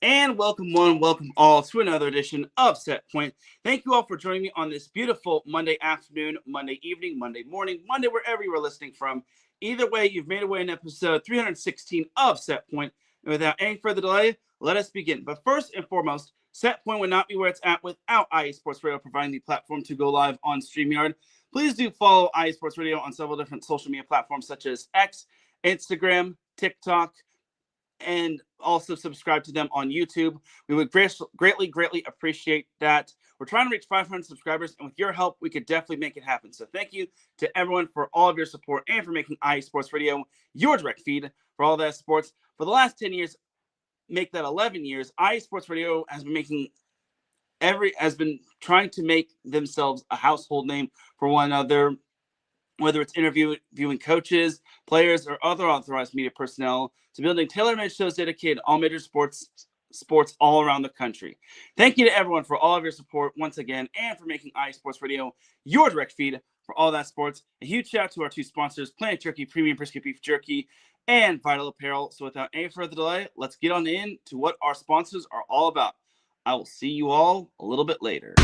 And welcome one, welcome all to another edition of Set Point. Thank you all for joining me on this beautiful Monday afternoon, Monday evening, Monday morning, Monday, wherever you are listening from. Either way, you've made away in episode 316 of Set Point. And without any further delay, let us begin. But first and foremost, Set Point would not be where it's at without IE Sports Radio providing the platform to go live on StreamYard. Please do follow IE Sports Radio on several different social media platforms such as X, Instagram, TikTok, and also subscribe to them on YouTube. We would greatly appreciate that. We're trying to reach 500 subscribers, and with your help, we could definitely make it happen. So thank you to everyone for all of your support and for making IE Sports Radio your direct feed for all that sports. For the last 10 years, make that 11 years, IE Sports Radio has been trying to make themselves a household name for one another, whether it's interviewing coaches, players, or other authorized media personnel, to building tailor-made shows dedicated to all major sports all around the country. Thank you to everyone for all of your support once again, and for making IE Sports Radio your direct feed for all that sports. A huge shout out to our two sponsors, Planet Jerky Premium Brisket Beef Jerky and Vital Apparel. So without any further delay, let's get on in to what our sponsors are all about. I will see you all a little bit later.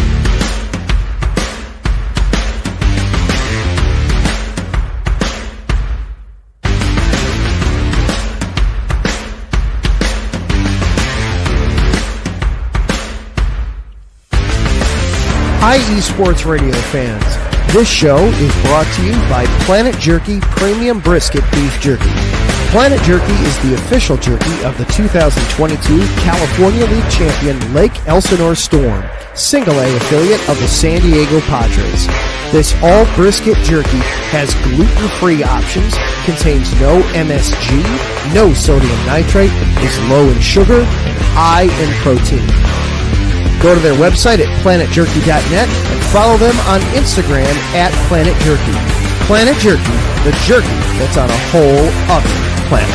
Hi, eSports Radio fans. This show is brought to you by Planet Jerky Premium Brisket Beef Jerky. Planet Jerky is the official jerky of the 2022 California League champion Lake Elsinore Storm, single-A affiliate of the San Diego Padres. This all-brisket jerky has gluten-free options, contains no MSG, no sodium nitrate, is low in sugar, and high in protein. Go to their website at planetjerky.net and follow them on Instagram at Planet Jerky. Planet Jerky, the jerky that's on a whole other planet.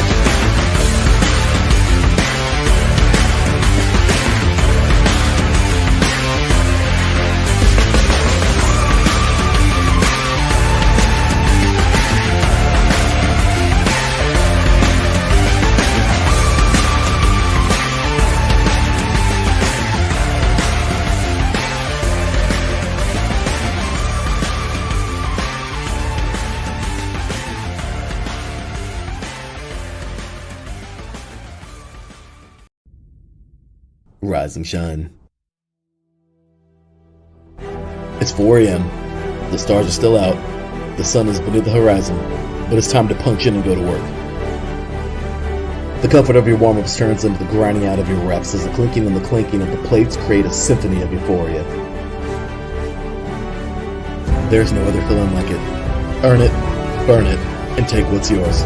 Rise and shine. It's 4 a.m. The stars are still out. The sun is beneath the horizon, but it's time to punch in and go to work. The comfort of your warm-ups turns into the grinding out of your reps as the clinking and the clinking of the plates create a symphony of euphoria. There's no other feeling like it. Earn it, burn it, and take what's yours.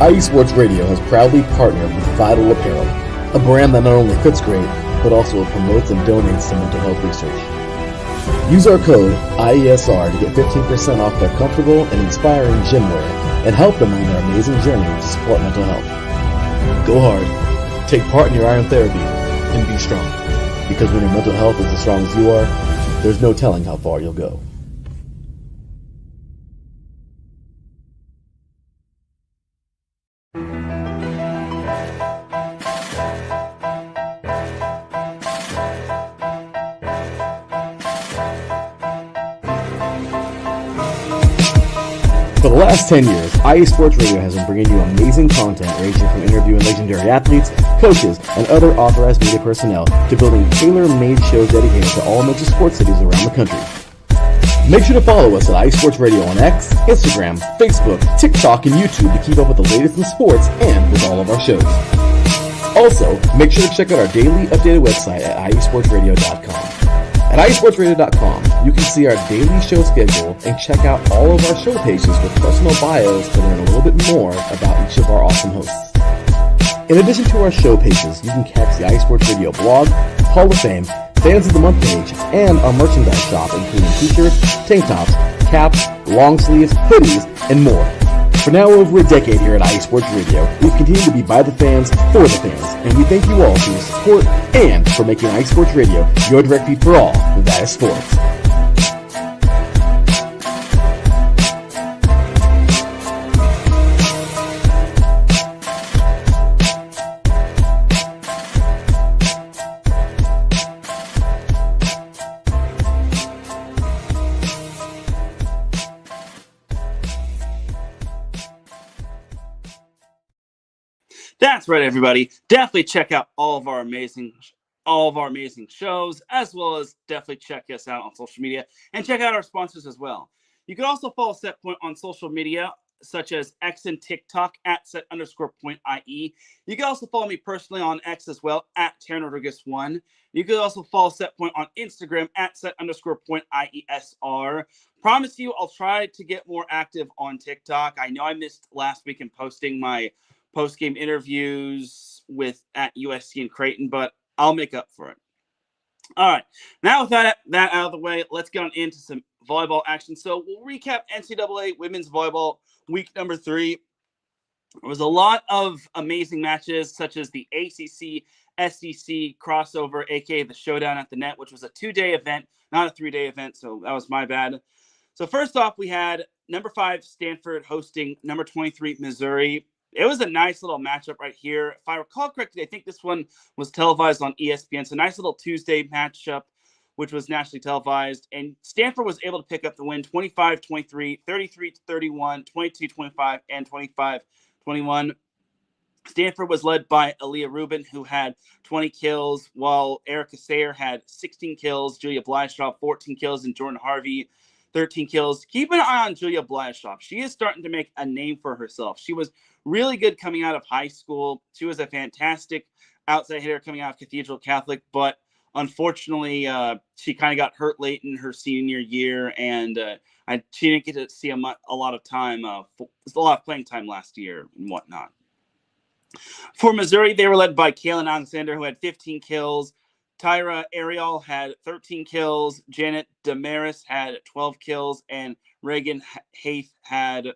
IE Sports Radio has proudly partnered with Vital Apparel, a brand that not only fits great, but also promotes and donates to mental health research. Use our code IESR to get 15% off their comfortable and inspiring gym wear and help them on their amazing journey to support mental health. Go hard, take part in your iron therapy, and be strong. Because when your mental health is as strong as you are, there's no telling how far you'll go. For the last 10 years, IE Sports Radio has been bringing you amazing content ranging from interviewing legendary athletes, coaches, and other authorized media personnel to building tailor-made shows dedicated to all major sports cities around the country. Make sure to follow us at IE Sports Radio on X, Instagram, Facebook, TikTok, and YouTube to keep up with the latest in sports and with all of our shows. Also, make sure to check out our daily updated website at iesportsradio.com. At iesportsradio.com, you can see our daily show schedule and check out all of our show pages with personal bios to learn a little bit more about each of our awesome hosts. In addition to our show pages, you can catch the IE Sports Radio blog, Hall of Fame, Fans of the Month page, and our merchandise shop, including t-shirts, tank tops, caps, long sleeves, hoodies, and more. For now over a decade here at IE Sports Radio, we've continued to be by the fans, for the fans, and we thank you all for your support and for making IE Sports Radio your direct feed for all that is sports. That's right, everybody. Definitely check out all of our amazing shows, as well as definitely check us out on social media and check out our sponsors as well. You can also follow Setpoint on social media, such as X and TikTok at set_point.ie. You can also follow me personally on X as well at Teran Rodriguez1. You can also follow Setpoint on Instagram at set_point.iesr. Promise you, I'll try to get more active on TikTok. I know I missed last week in posting my post-game interviews at USC and Creighton, but I'll make up for it. All right. Now with that out of the way, let's get on into some volleyball action. So we'll recap NCAA women's volleyball week number 3. There was a lot of amazing matches, such as the ACC SEC crossover, aka the Showdown at the Net, which was a 2-day event, not a 3-day event. So that was my bad. So first off, we had number 5 Stanford hosting number 23 Missouri. It was a nice little matchup right here. If I recall correctly, I think this one was televised on ESPN. So nice little Tuesday matchup, which was nationally televised. And Stanford was able to pick up the win 25-23, 33-31, 22-25, and 25-21. Stanford was led by Aaliyah Rubin, who had 20 kills, while Erica Sayer had 16 kills, Julia Blystraw 14 kills, and Jordan Harvey 13 kills. Keep an eye on Julia Blystraw. She is starting to make a name for herself. She was really good coming out of high school. She was a fantastic outside hitter coming out of Cathedral Catholic, but unfortunately, she kind of got hurt late in her senior year, and she didn't get to see a lot of time, a lot of playing time last year and whatnot. For Missouri, they were led by Kaylin Alexander, who had 15 kills. Tyra Ariel had 13 kills. Janet Damaris had 12 kills. And Reagan Haith had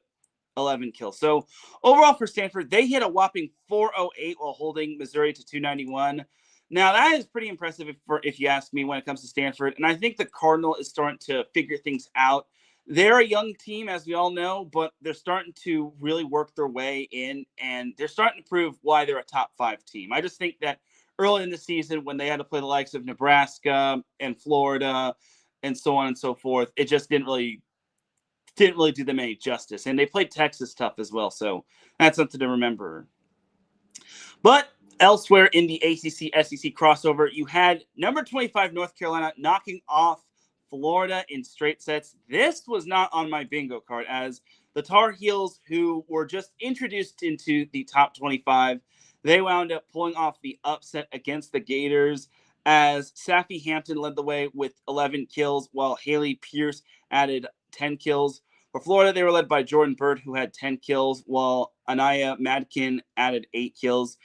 11 kills. So overall for Stanford, they hit a whopping 408 while holding Missouri to 291. Now, that is pretty impressive if you ask me when it comes to Stanford. And I think the Cardinal is starting to figure things out. They're a young team, as we all know, but they're starting to really work their way in, and they're starting to prove why they're a top 5 team. I just think that early in the season, when they had to play the likes of Nebraska and Florida and so on and so forth, it just didn't really do them any justice. And they played Texas tough as well, so that's something to remember. But elsewhere in the ACC-SEC crossover, you had number 25 North Carolina knocking off Florida in straight sets. This was not on my bingo card, as the Tar Heels, who were just introduced into the top 25, they wound up pulling off the upset against the Gators, as Safi Hampton led the way with 11 kills, while Haley Pierce added 10 kills. For Florida, they were led by Jordan Bird, who had 10 kills, while Anaya Madkin added 8 kills.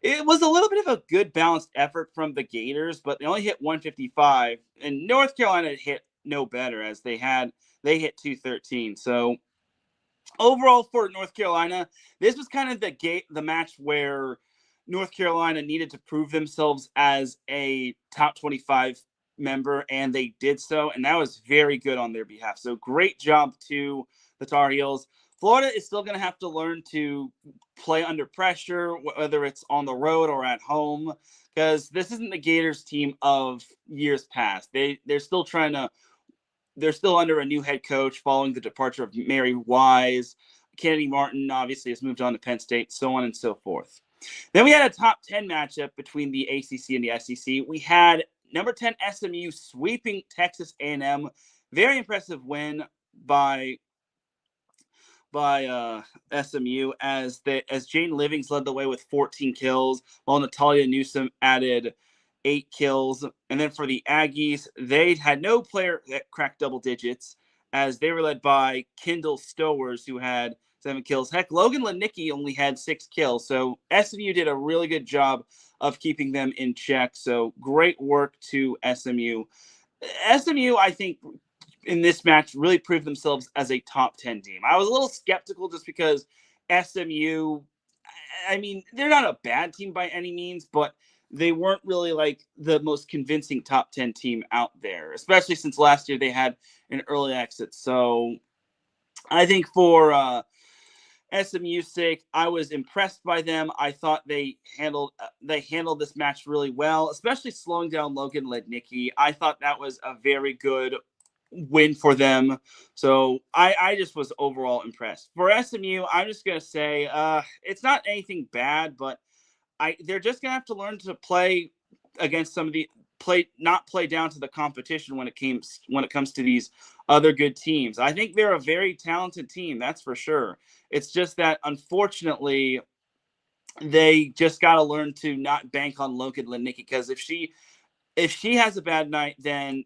It was a little bit of a good balanced effort from the Gators, but they only hit 155, and North Carolina hit no better, as they hit 213. So overall for North Carolina, this was kind of the match where North Carolina needed to prove themselves as a top 25 member, and they did so, and that was very good on their behalf. So great job to the Tar Heels. Florida is still going to have to learn to play under pressure, whether it's on the road or at home, because this isn't the Gators team of years past. They're still under a new head coach following the departure of Mary Wise. Kennedy Martin obviously has moved on to Penn State, so on and so forth. Then we had a top 10 matchup between the ACC and the SEC. We had number 10 SMU sweeping Texas A&M. Very impressive win by SMU, as Jane Livings led the way with 14 kills, while Natalia Newsom added 8 kills. And then for the Aggies, they had no player that cracked double digits, as they were led by Kendall Stowers, who had 7 kills. Heck, Logan Lanicki only had 6 kills. So SMU did a really good job of keeping them in check. So great work to SMU. SMU, I think, in this match really proved themselves as a top 10 team. I was a little skeptical just because SMU, I mean, they're not a bad team by any means, but they weren't really like the most convincing top 10 team out there, especially since last year they had an early exit. So I think for SMU's sake, I was impressed by them. I thought they handled this match really well, especially slowing down Logan Lednicki. I thought that was a very good win for them. So I just was overall impressed. For SMU, I'm just going to say it's not anything bad, but they're just gonna have to learn to play against some of the not play down to the competition when it comes to these other good teams. I think they're a very talented team, that's for sure. It's just that unfortunately they just got to learn to not bank on Logan Lindnicki, because if she has a bad night, then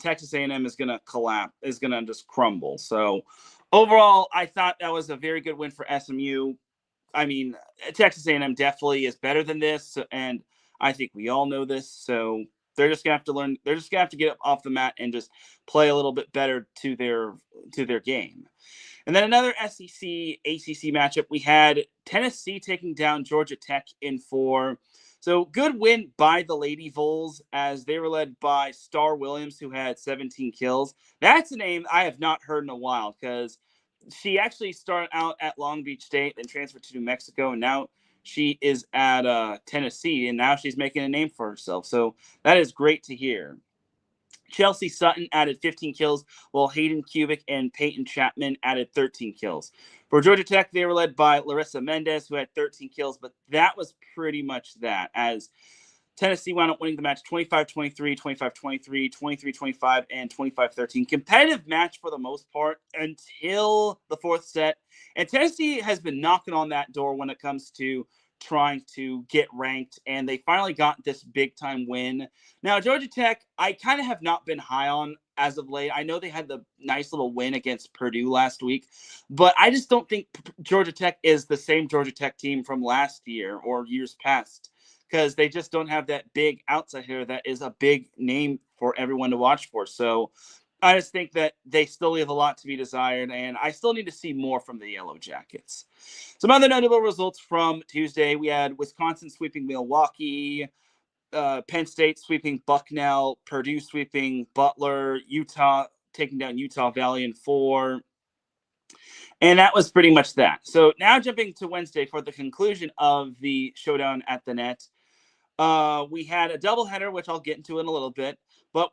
Texas A&M is going to collapse, is going to just crumble. So overall, I thought that was a very good win for SMU. I mean, Texas A&M definitely is better than this, and I think we all know this. So they're just gonna have to learn. They're just gonna have to get up off the mat and just play a little bit better to their game. And then another SEC ACC matchup, we had Tennessee taking down Georgia Tech in 4. So good win by the Lady Vols, as they were led by Star Williams, who had 17 kills. That's a name I have not heard in a while, because she actually started out at Long Beach State, then transferred to New Mexico, and now she is at Tennessee, and now she's making a name for herself. So that is great to hear. Chelsea Sutton added 15 kills, while Hayden Kubik and Peyton Chapman added 13 kills. For Georgia Tech, they were led by Larissa Mendez, who had 13 kills, but that was pretty much that, as Tennessee wound up winning the match 25-23, 25-23, 23-25, and 25-13. Competitive match for the most part until the 4th set. And Tennessee has been knocking on that door when it comes to trying to get ranked, and they finally got this big-time win. Now, Georgia Tech, I kind of have not been high on as of late. I know they had the nice little win against Purdue last week, but I just don't think Georgia Tech is the same Georgia Tech team from last year or years past, because they just don't have that big outside hitter that is a big name for everyone to watch for. So I just think that they still leave a lot to be desired, and I still need to see more from the Yellow Jackets. Some other notable results from Tuesday. We had Wisconsin sweeping Milwaukee, Penn State sweeping Bucknell, Purdue sweeping Butler, Utah taking down Utah Valley in 4. And that was pretty much that. So now jumping to Wednesday for the conclusion of the showdown at the net. We had a doubleheader, which I'll get into in a little bit. But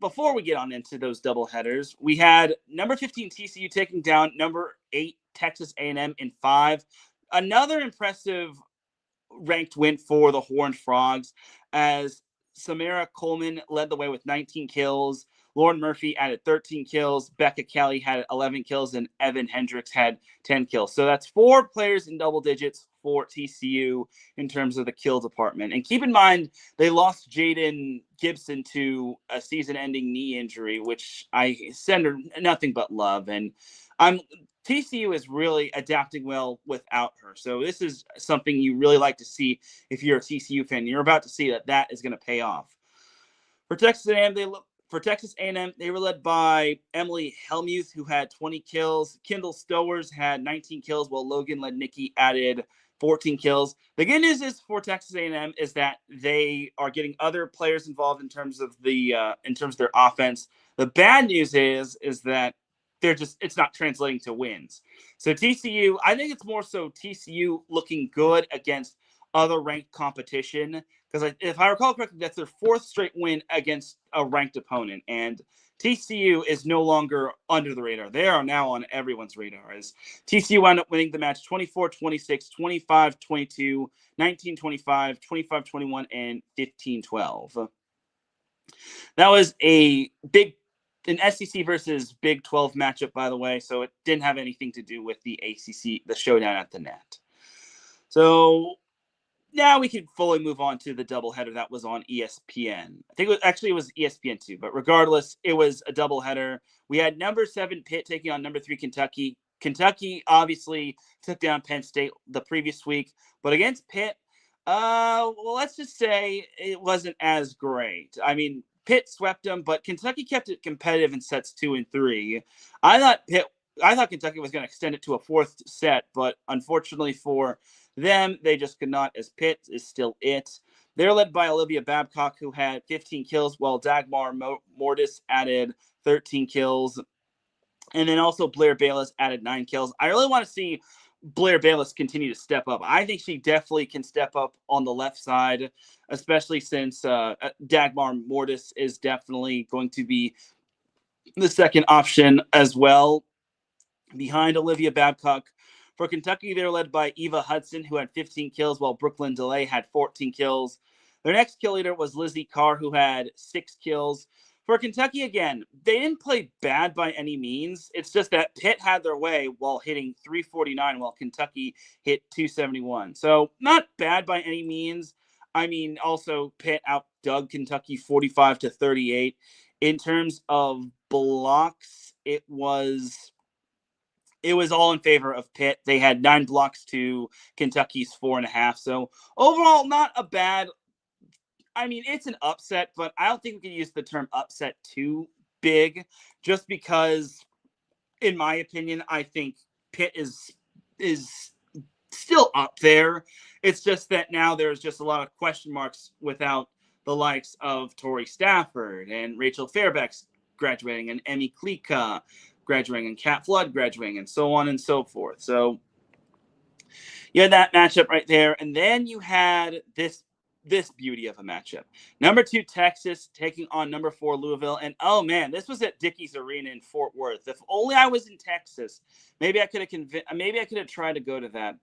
before we get on into those doubleheaders, we had number 15 TCU taking down number 8 Texas A&M in 5. Another impressive ranked win for the Horned Frogs, as Samara Coleman led the way with 19 kills. Lauren Murphy added 13 kills. Becca Kelly had 11 kills, and Evan Hendricks had 10 kills. So that's 4 players in double digits for TCU in terms of the kill department. And keep in mind, they lost Jaden Gibson to a season-ending knee injury, which I send her nothing but love. And TCU is really adapting well without her. So this is something you really like to see if you're a TCU fan. You're about to see that is going to pay off. For Texas A&M, they were led by Emily Helmuth, who had 20 kills. Kendall Stowers had 19 kills, while Logan Lednicki added 14 kills. The good news is for Texas A&M is that they are getting other players involved in terms of their offense. The bad news is that it's not translating to wins. So TCU, I think it's more so TCU looking good against other ranked competition, because if I recall correctly, that's their 4th straight win against a ranked opponent, and TCU is no longer under the radar. They are now on everyone's radar, as TCU wound up winning the match 24-26, 25-22, 19-25, 25-21, and 15-12. That was an SEC versus Big 12 matchup, by the way, so it didn't have anything to do with the ACC, the showdown at the net. So now we can fully move on to the doubleheader that was on ESPN. I think it was ESPN2, but regardless, it was a doubleheader. We had number 7 Pitt taking on number 3 Kentucky. Kentucky obviously took down Penn State the previous week, but against Pitt, let's just say it wasn't as great. I mean, Pitt swept them, but Kentucky kept it competitive in sets 2 and 3. I thought Kentucky was going to extend it to a 4th set, but unfortunately for them, they just could not, as Pitt is still it. They're led by Olivia Babcock, who had 15 kills, while Dagmar Mortis added 13 kills. And then also Blair Bayless added 9 kills. I really want to see Blair Bayless continue to step up. I think she definitely can step up on the left side, especially since Dagmar Mortis is definitely going to be the second option as well, behind Olivia Babcock. For Kentucky, they were led by Eva Hudson, who had 15 kills, while Brooklyn DeLay had 14 kills. Their next kill leader was Lizzie Carr, who had 6 kills. For Kentucky, again, they didn't play bad by any means. It's just that Pitt had their way while hitting 349, while Kentucky hit 271. So not bad by any means. I mean, also Pitt outdug Kentucky 45-38. In terms of blocks, it was all in favor of Pitt. They had 9 blocks to Kentucky's 4.5. So overall, not a bad. I mean, it's an upset, but I don't think we can use the term upset too big, just because, in my opinion, I think Pitt is still up there. It's just that now there's just a lot of question marks without the likes of Tori Stafford and Rachel Fairbanks graduating, and Emmy Klika graduating, and Kat Flood graduating, and so on and so forth. So you had that matchup right there, and then you had this beauty of a matchup. Number 2 Texas taking on number 4 Louisville, and oh man, this was at Dickies Arena in Fort Worth. If only I was in Texas, maybe I could have tried to go to that,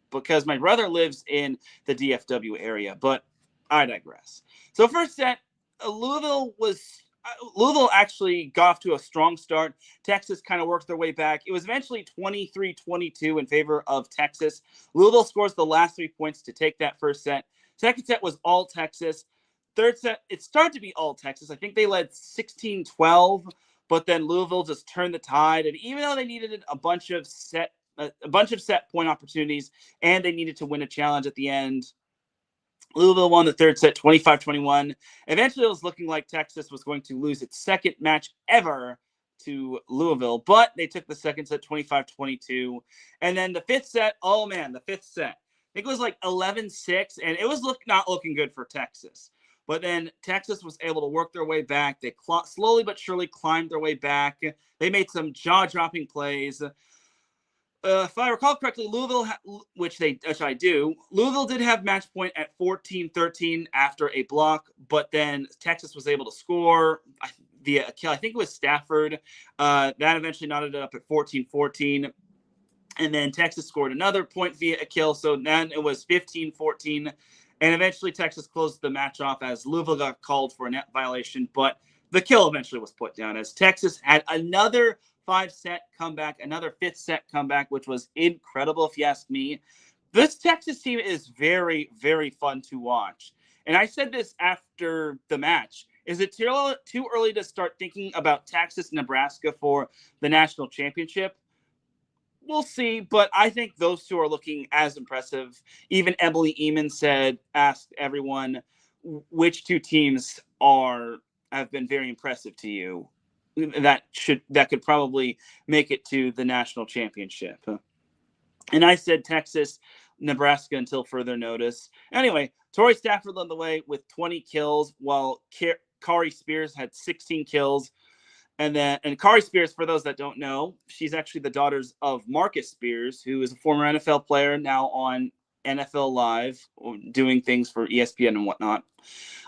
because my brother lives in the DFW area, but I digress. So first set, Louisville actually got off to a strong start. Texas kind of worked their way back. It was eventually 23-22 in favor of Texas. Louisville scores the last 3 points to take that first set. Second set was all Texas. Third set, it started to be all Texas. I think they led 16-12, but then Louisville just turned the tide. And even though they needed a bunch of set point opportunities, and they needed to win a challenge at the end, Louisville won the third set 25-21. Eventually, it was looking like Texas was going to lose its second match ever to Louisville, but they took the second set 25-22. And then the fifth set, oh man, the fifth set. I think it was like 11-6, and it was not looking good for Texas. But then Texas was able to work their way back. They slowly but surely climbed their way back. They made some jaw-dropping plays. If I recall correctly, Louisville, which I do, Louisville did have match point at 14-13 after a block, but then Texas was able to score via a kill. I think it was Stafford. That eventually knotted it up at 14-14. And then Texas scored another point via a kill. So then it was 15-14. And eventually Texas closed the match off as Louisville got called for a net violation. But the kill eventually was put down as Texas had another 5-set comeback, another 5th set comeback, which was incredible if you ask me. This Texas team is very, very fun to watch. And I said this after the match. Is it too early to start thinking about Texas, Nebraska for the national championship? We'll see, but I think those two are looking as impressive. Even Emily Eamon asked everyone which 2 teams have been very impressive to you. That could probably make it to the national championship. And I said Texas, Nebraska until further notice. Anyway, Tori Stafford led the way with 20 kills, while Kari Spears had 16 kills. And Kari Spears, for those that don't know, she's actually the daughter of Marcus Spears, who is a former NFL player, now on NFL Live, doing things for ESPN and whatnot.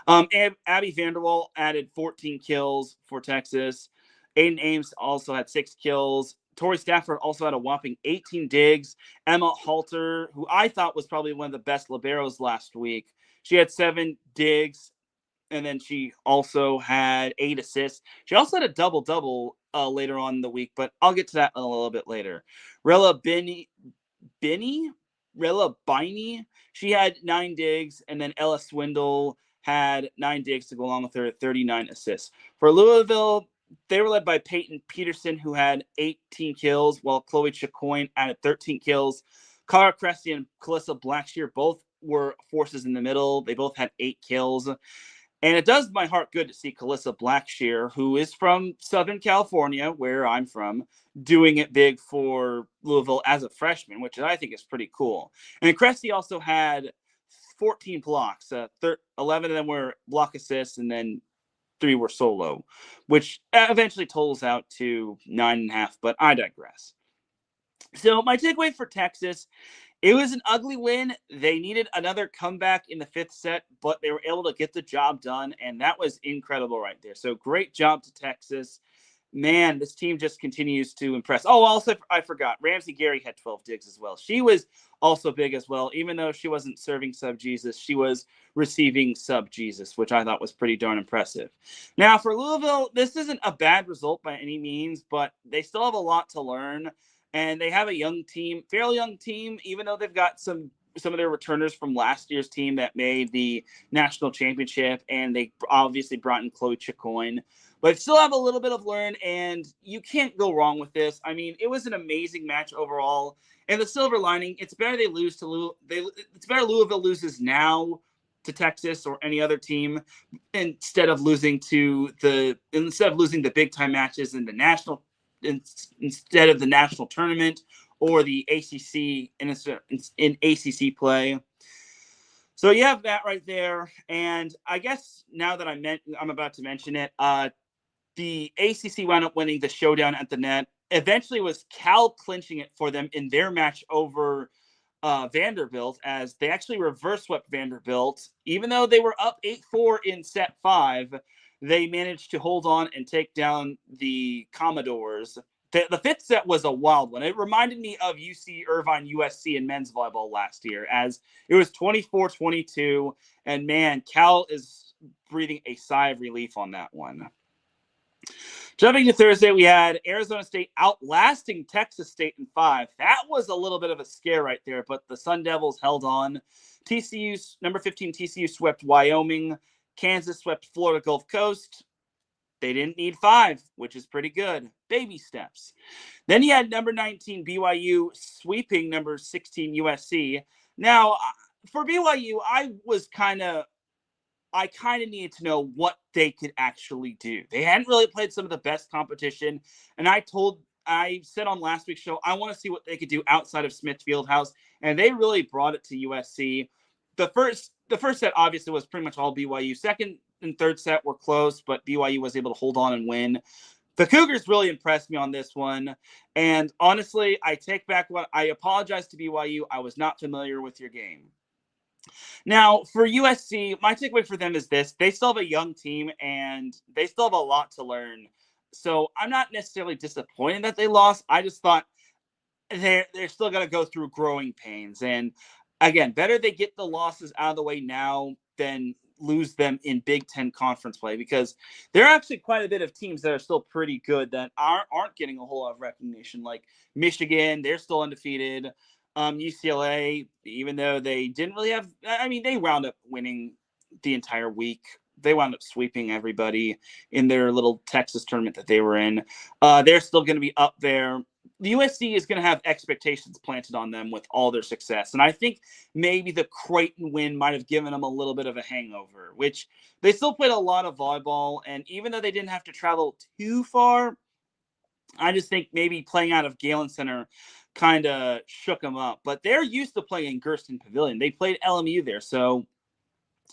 Abby Vanderwall added 14 kills for Texas. Aiden Ames also had 6 kills. Tori Stafford also had a whopping 18 digs. Emma Halter, who I thought was probably one of the best liberos last week, she had 7 digs. And then she also had 8 assists. She also had a double-double later on in the week, but I'll get to that a little bit later. Rella Biney, she had 9 digs, and then Ella Swindle had 9 digs to go along with her 39 assists. For Louisville, they were led by Peyton Peterson, who had 18 kills, while Chloe Chacoin added 13 kills. Cara Cressy and Calissa Blackshear both were forces in the middle. They both had 8 kills. And it does my heart good to see Calissa Blackshear, who is from Southern California, where I'm from, doing it big for Louisville as a freshman, which I think is pretty cool. And Cressy also had 14 blocks. 11 of them were block assists, and then 3 were solo, which eventually totals out to 9.5, but I digress. So my takeaway for Texas, it was an ugly win. They needed another comeback in the 5th set, but they were able to get the job done, and that was incredible right there. So great job to Texas. man, this team just continues to impress. Oh, also, I forgot, Ramsey Gary had 12 digs as well. She was also big as well. Even though she wasn't serving sub Jesus, she was receiving sub Jesus, which I thought was pretty darn impressive. Now, for Louisville, this isn't a bad result by any means, but they still have a lot to learn. And they have a young team, fairly young team, even though they've got some of their returners from last year's team that made the national championship, and they obviously brought in Chloe Chicoine. But still have a little bit of learn, and you can't go wrong with this. I mean, it was an amazing match overall. And the silver lining, it's better they lose to it's better Louisville loses now to Texas or any other team instead of losing the big time matches in the national instead of the national tournament or the ACC in ACC play. So you have that right there. And I guess now that I'm about to mention it, the ACC wound up winning the showdown at the net. Eventually was Cal clinching it for them in their match over Vanderbilt, as they actually reverse swept Vanderbilt. Even though they were up 8-4 in set 5, they managed to hold on and take down the Commodores. The fifth set was a wild one. It reminded me of UC Irvine USC in men's volleyball last year, as it was 24-22. And man, Cal is breathing a sigh of relief on that one. Jumping to Thursday, we had Arizona State outlasting Texas State in 5. That was a little bit of a scare right there, but the Sun Devils held on. Number 15 TCU swept Wyoming. Kansas swept Florida Gulf Coast. They didn't need 5, which is pretty good. Baby steps. Then you had number 19 BYU sweeping number 16 USC. Now, for BYU, I kind of needed to know what they could actually do. They hadn't really played some of the best competition. And I said on last week's show, I want to see what they could do outside of Smith Fieldhouse. And they really brought it to USC. The first set obviously was pretty much all BYU. Second and third set were close, but BYU was able to hold on and win. The Cougars really impressed me on this one. And honestly, I take back I apologize to BYU. I was not familiar with your game. Now, for USC, my takeaway for them is this. They still have a young team, and they still have a lot to learn. So I'm not necessarily disappointed that they lost. I just thought they're still going to go through growing pains. And again, better they get the losses out of the way now than lose them in Big Ten conference play, because there are actually quite a bit of teams that are still pretty good that aren't getting a whole lot of recognition, like Michigan. They're still undefeated. UCLA, even though they didn't really have, they wound up winning the entire week. They wound up sweeping everybody in their little Texas tournament that they were in. They're still going to be up there. The USC is going to have expectations planted on them with all their success. And I think maybe the Creighton win might have given them a little bit of a hangover, which they still played a lot of volleyball. And even though they didn't have to travel too far, I just think maybe playing out of Galen Center kind of shook them up. But they're used to playing in Gersten Pavilion. They played LMU there. So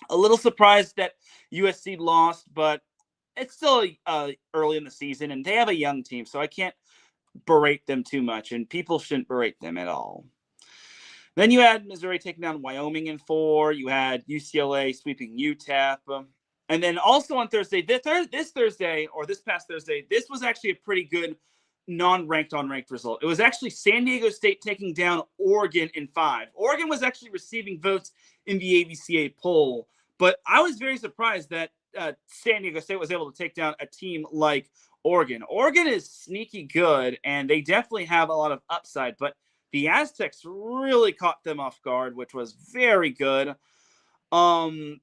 a little surprised that USC lost, but it's still early in the season, and they have a young team, so I can't berate them too much, and people shouldn't berate them at all. Then you had Missouri taking down Wyoming in 4. You had UCLA sweeping UTEP. And then also on Thursday, this past Thursday, this was actually a pretty good non-ranked on ranked result. It was actually San Diego State taking down Oregon in 5. Oregon was actually receiving votes in the AVCA poll, but I was very surprised that San Diego State was able to take down a team like Oregon. Oregon is sneaky good, and they definitely have a lot of upside, but the Aztecs really caught them off guard, which was very good. Taylor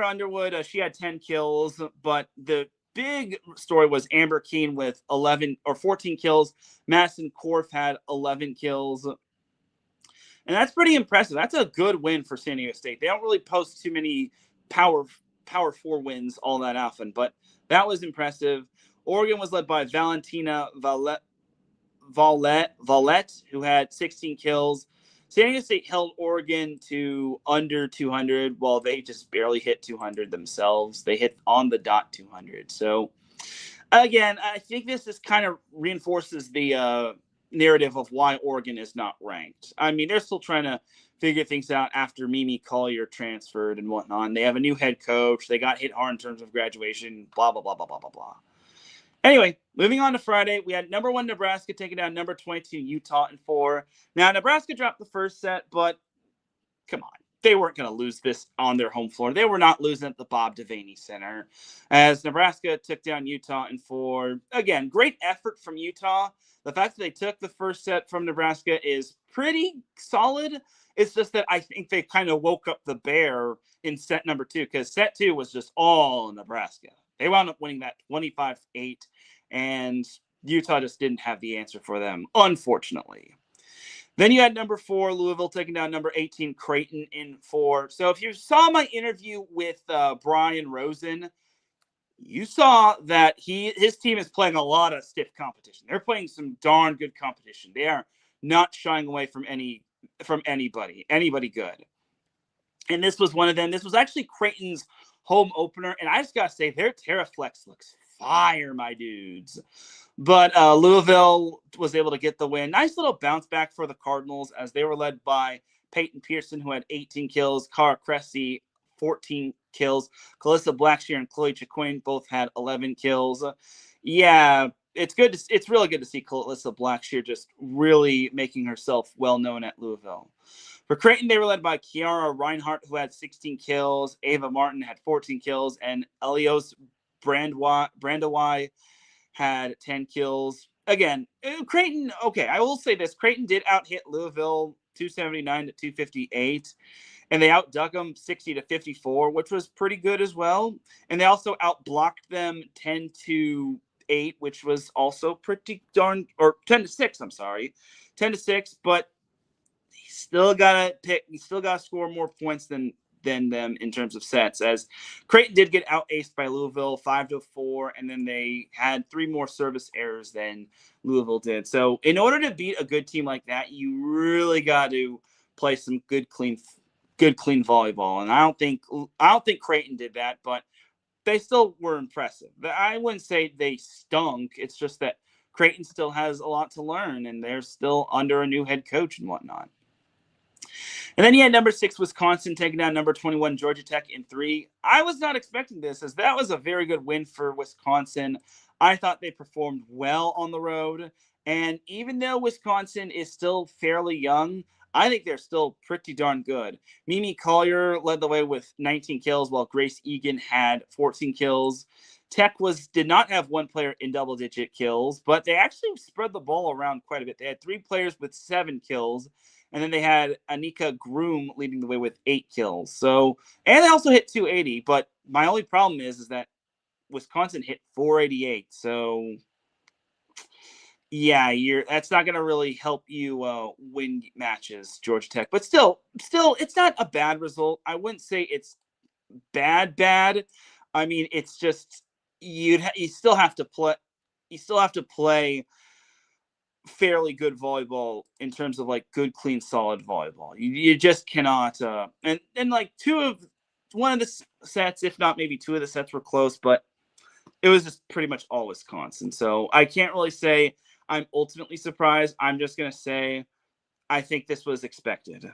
Underwood, she had 10 kills, but the big story was Amber Keene with 14 kills. Madison Korf had 11 kills. And that's pretty impressive. That's a good win for San Diego State. They don't really post too many Power 4 wins all that often, but that was impressive. Oregon was led by Valentina Valette, who had 16 kills. San Diego State held Oregon to under 200, while they just barely hit 200 themselves. They hit on the dot 200. So, again, I think this just kind of reinforces the narrative of why Oregon is not ranked. I mean, they're still trying to figure things out after Mimi Collier transferred and whatnot. They have a new head coach. They got hit hard in terms of graduation, blah, blah, blah, blah, blah, blah, blah. Anyway, moving on to Friday, we had number 1 Nebraska taking down number 22 Utah in 4. Now, Nebraska dropped the first set, but come on. They weren't going to lose this on their home floor. They were not losing at the Bob Devaney Center. As Nebraska took down Utah in 4. Again, great effort from Utah. The fact that they took the first set from Nebraska is pretty solid. It's just that I think they kind of woke up the bear in set number 2, because set 2 was just all Nebraska. They wound up winning that 25-8, and Utah just didn't have the answer for them, unfortunately. Then you had number 4, Louisville, taking down number 18, Creighton in 4. So if you saw my interview with Brian Rosen, you saw that his team is playing a lot of stiff competition. They're playing some darn good competition. They are not shying away from anybody good. And this was one of them. This was actually Creighton's home opener, and I just gotta say, their Terraflex looks fire, my dudes. But Louisville was able to get the win. Nice little bounce back for the Cardinals, as they were led by Peyton Pearson, who had 18 kills, Cara Cressy, 14 kills, Calissa Blackshear and Chloe Chicoine both had 11 kills. Yeah, it's really good to see Calissa Blackshear just really making herself well known at Louisville. For Creighton, they were led by Kiara Reinhardt, who had 16 kills, Ava Martin had 14 kills, and Elios Brandawai had 10 kills. Again, Creighton, okay, I will say this. Creighton did out-hit Louisville 279 to 258, and they out-dug them 60 to 54, which was pretty good as well. And they also out-blocked them 10 to 8, which was also pretty darn, or 10 to 6, I'm sorry. 10 to 6, but you still gotta score more points than them in terms of sets, as Creighton did get out-aced by Louisville 5-4, and then they had 3 more service errors than Louisville did. So in order to beat a good team like that, you really got to play some good clean volleyball. And I don't think Creighton did that, but they still were impressive. I wouldn't say they stunk. It's just that Creighton still has a lot to learn, and they're still under a new head coach and whatnot. And then you had number 6, Wisconsin, taking down number 21, Georgia Tech in 3. I was not expecting this, as that was a very good win for Wisconsin. I thought they performed well on the road. And even though Wisconsin is still fairly young, I think they're still pretty darn good. Mimi Collier led the way with 19 kills, while Grace Egan had 14 kills. Tech did not have one player in double-digit kills, but they actually spread the ball around quite a bit. They had 3 players with 7 kills. And then they had Anika Groom leading the way with 8 kills. So, and they also hit 280. But my only problem is that Wisconsin hit 488. So, yeah, that's not going to really help you win matches, Georgia Tech. But still, it's not a bad result. I wouldn't say it's bad. I mean, it's just you still have to play. You still have to play fairly good volleyball in terms of like good, clean, solid volleyball. You just cannot. And like one of the sets, if not maybe 2 of the sets, were close, but it was just pretty much all Wisconsin. So I can't really say I'm ultimately surprised. I'm just gonna say I think this was expected.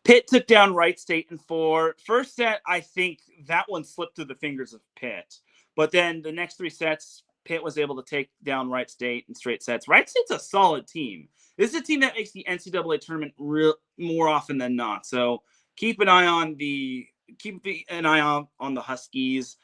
Pitt took down Wright State in 4. First set, I think that one slipped through the fingers of Pitt, but then the next 3 sets, Pitt was able to take down Wright State in straight sets. Wright State's a solid team. This is a team that makes the NCAA tournament more often than not. So keep an eye on the Huskies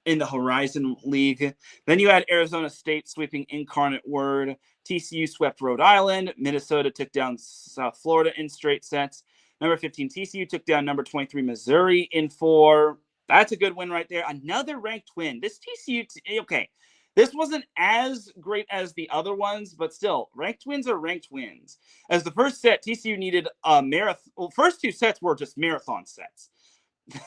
in the Horizon League. Then you had Arizona State sweeping Incarnate Word. TCU swept Rhode Island. Minnesota took down South Florida in straight sets. Number 15 TCU took down number 23 Missouri in 4. That's a good win right there. Another ranked win. This TCU okay. This wasn't as great as the other ones, but still, ranked wins are ranked wins. As the first set, TCU needed a marathon. Well, first 2 sets were just marathon sets.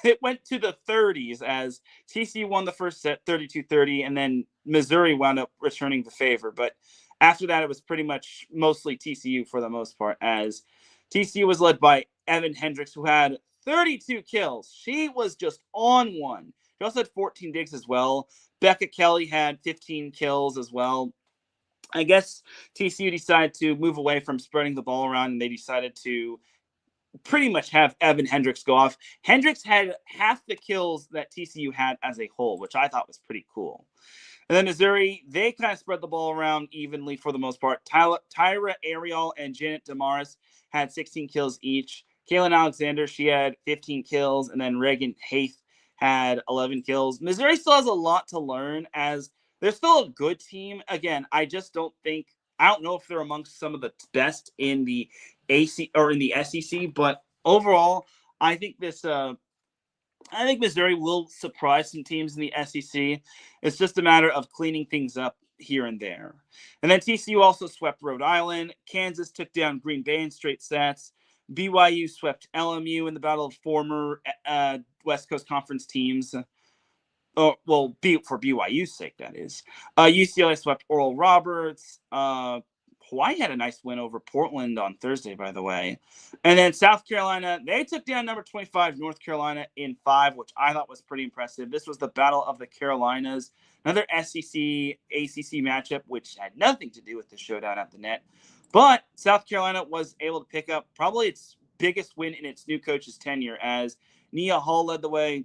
It went to the 30s as TCU won the first set 32-30, and then Missouri wound up returning the favor. But after that, it was pretty much mostly TCU for the most part, as TCU was led by Evan Hendricks, who had 32 kills. She was just on one. She also had 14 digs as well. Becca Kelly had 15 kills as well. I guess TCU decided to move away from spreading the ball around, and they decided to pretty much have Evan Hendricks go off. Hendricks had half the kills that TCU had as a whole, which I thought was pretty cool. And then Missouri, they kind of spread the ball around evenly for the most part. Tyra Ariel and Janet Damaris had 16 kills each. Kaylin Alexander, she had 15 kills. And then Reagan Haith had 11 kills. Missouri still has a lot to learn, as they're still a good team. Again, I don't know if they're amongst some of the best in the AC or in the SEC, but overall, I think Missouri will surprise some teams in the SEC. It's just a matter of cleaning things up here and there. And then TCU also swept Rhode Island. Kansas took down Green Bay in straight sets. BYU swept LMU in the battle of former West Coast Conference teams. For BYU's sake, that is. UCLA swept Oral Roberts. Hawaii had a nice win over Portland on Thursday, by the way. And then South Carolina, they took down number 25, North Carolina, in 5, which I thought was pretty impressive. This was the Battle of the Carolinas, another SEC, ACC matchup, which had nothing to do with the showdown at the net. But South Carolina was able to pick up probably its biggest win in its new coach's tenure, as Nia Hall led the way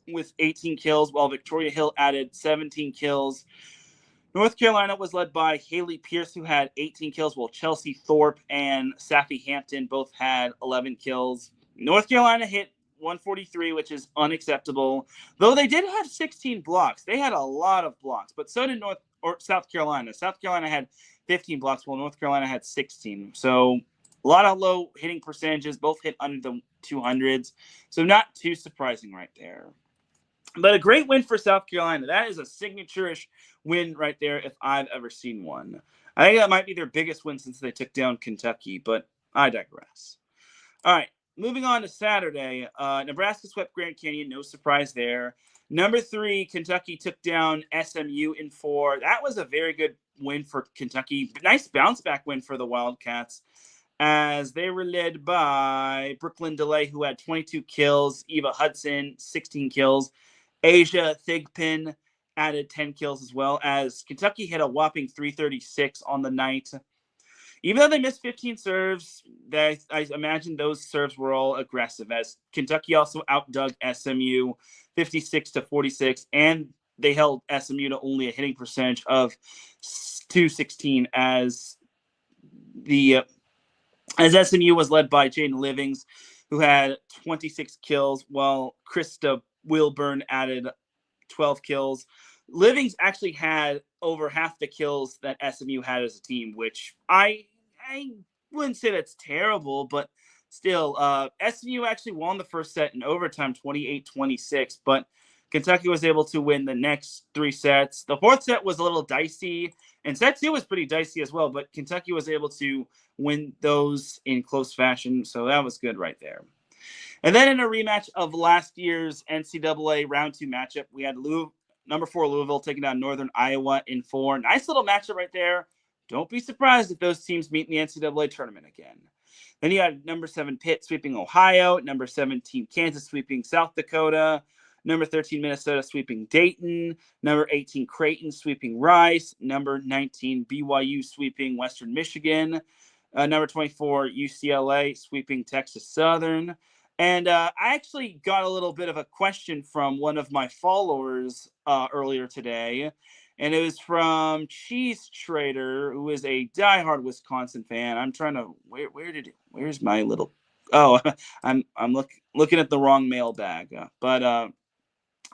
with 18 kills, while Victoria Hill added 17 kills. North Carolina was led by Haley Pierce, who had 18 kills, while Chelsea Thorpe and Safi Hampton both had 11 kills. North Carolina hit 143, which is unacceptable, though they did have 16 blocks. They had a lot of blocks, but so did South Carolina. South Carolina had 15 blocks, while North Carolina had 16. So a lot of low hitting percentages, both hit under the 200s. So not too surprising right there. But a great win for South Carolina. That is a signature-ish win right there if I've ever seen one. I think that might be their biggest win since they took down Kentucky, but I digress. All right, moving on to Saturday. Nebraska swept Grand Canyon. No surprise there. Number 3, Kentucky took down SMU in 4. That was a very good win for Kentucky. Nice bounce-back win for the Wildcats, as they were led by Brooklyn DeLay, who had 22 kills, Eva Hudson, 16 kills. Asia Thigpen added 10 kills as well, as Kentucky hit a whopping 336 on the night. Even though they missed 15 serves, I imagine those serves were all aggressive, as Kentucky also outdug SMU 56-46, and they held SMU to only a hitting percentage of .216, as SMU was led by Jaden Livings, who had 26 kills, while Krista Wilburn added 12 kills. Livings actually had over half the kills that SMU had as a team, which I wouldn't say that's terrible, but still, SMU actually won the first set in overtime, 28-26, but Kentucky was able to win the next 3 sets. The 4th set was a little dicey, and set 2 was pretty dicey as well, but Kentucky was able to win those in close fashion, so that was good right there. And then in a rematch of last year's NCAA Round 2 matchup, we had number 4 Louisville taking down Northern Iowa in 4. Nice little matchup right there. Don't be surprised if those teams meet in the NCAA tournament again. Then you had number 7 Pitt sweeping Ohio, number 17 Kansas sweeping South Dakota, number 13 Minnesota sweeping Dayton, number 18 Creighton sweeping Rice, number 19 BYU sweeping Western Michigan, number 24 UCLA sweeping Texas Southern. And I actually got a little bit of a question from one of my followers earlier today, and it was from Cheese Trader, who is a diehard Wisconsin fan. I'm trying to where's my little I'm looking at the wrong mailbag, but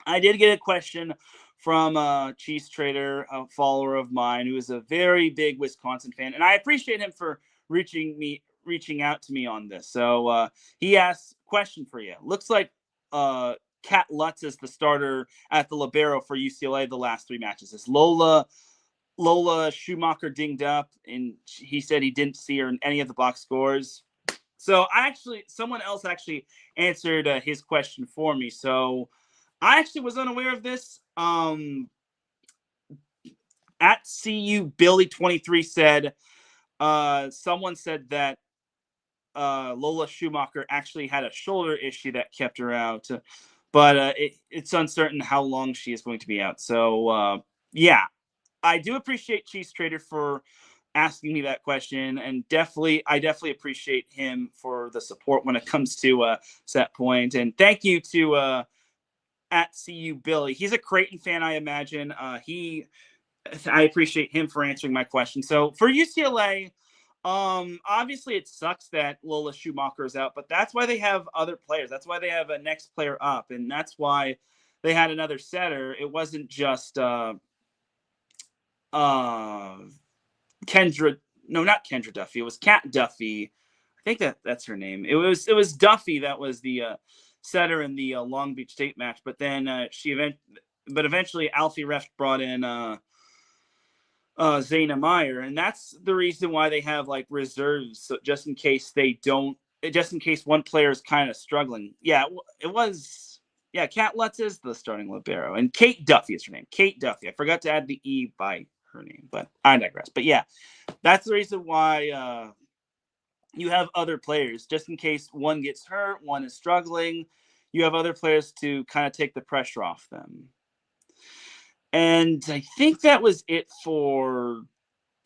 I did get a question from Cheese Trader, a follower of mine who is a very big Wisconsin fan, and I appreciate him for reaching out to me on this. So he asked, question for you. Looks like Kat Lutz is the starter at the libero for UCLA the last 3 matches. Is Lola Schumacher dinged up? And he said he didn't see her in any of the box scores. So someone else actually answered his question for me. So I actually was unaware of this. At CU Billy 23 said, someone said that Lola Schumacher actually had a shoulder issue that kept her out, but it's uncertain how long she is going to be out. So yeah, I do appreciate Cheese Trader for asking me that question, and I definitely appreciate him for the support when it comes to Set Point. And thank you to at CU Billy. He's a Creighton fan, I imagine. I appreciate him for answering my question. So for UCLA, obviously it sucks that Lola Schumacher is out, but that's why they have other players. That's why they have a next player up, and that's why they had another setter. It wasn't just Kendra. No, not Kendra Duffy. It was Kat Duffy. I think that's her name. It was Duffy that was the setter in the Long Beach State match. But then eventually Alfie Reft brought in Zayna Meyer, and that's the reason why they have like reserves, so just in case one player is kind of struggling. Yeah, it was. Yeah, Kat Lutz is the starting libero, and Kate Duffy is her name. Kate Duffy. I forgot to add the E by her name, but I digress. But yeah, that's the reason why you have other players, just in case one gets hurt, one is struggling. You have other players to kind of take the pressure off them. And I think that was it for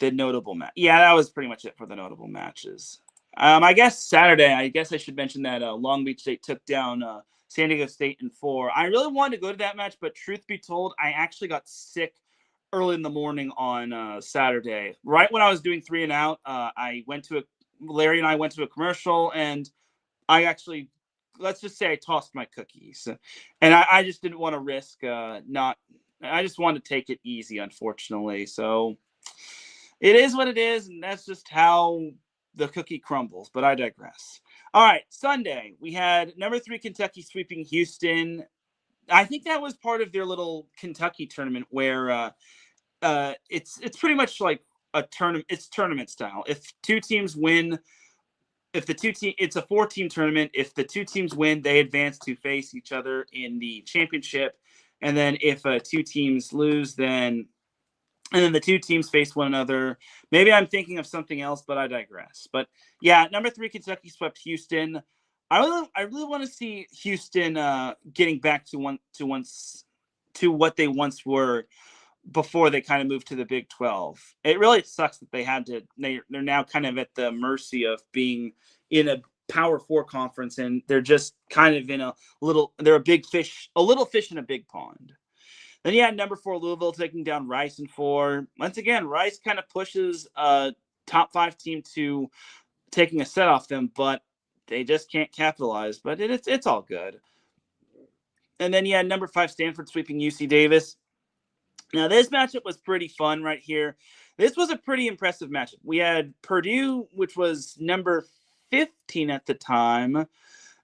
the notable match. Yeah, that was pretty much it for the notable matches. I guess Saturday, I should mention that Long Beach State took down San Diego State in 4. I really wanted to go to that match, but truth be told, I actually got sick early in the morning on Saturday. Right when I was doing 3 and out, Larry and I went to a commercial, and I actually, let's just say I tossed my cookies. And I just didn't want to risk I just wanted to take it easy, unfortunately. So it is what it is, and that's just how the cookie crumbles, but I digress. All right, Sunday, we had number 3 Kentucky sweeping Houston. I think that was part of their little Kentucky tournament where it's pretty much like a tournament. It's tournament style. If two teams win, it's a 4-team tournament. If the 2 teams win, they advance to face each other in the championship. And then if 2 teams lose, then the 2 teams face one another. Maybe I'm thinking of something else, but I digress. But yeah, number 3 Kentucky swept Houston. I really want to see Houston getting back to what they once were before they kind of moved to the Big 12. It really sucks that they're now kind of at the mercy of being in a Power 4 conference, and they're just kind of they're a little fish in a big pond. Then you had number 4 Louisville taking down Rice in 4. Once again, Rice kind of pushes a top 5 team to taking a set off them, but they just can't capitalize. But it's all good. And then you had number 5 Stanford sweeping UC Davis. Now this matchup was pretty fun right here. This was a pretty impressive matchup. We had Purdue, which was number 15 at the time.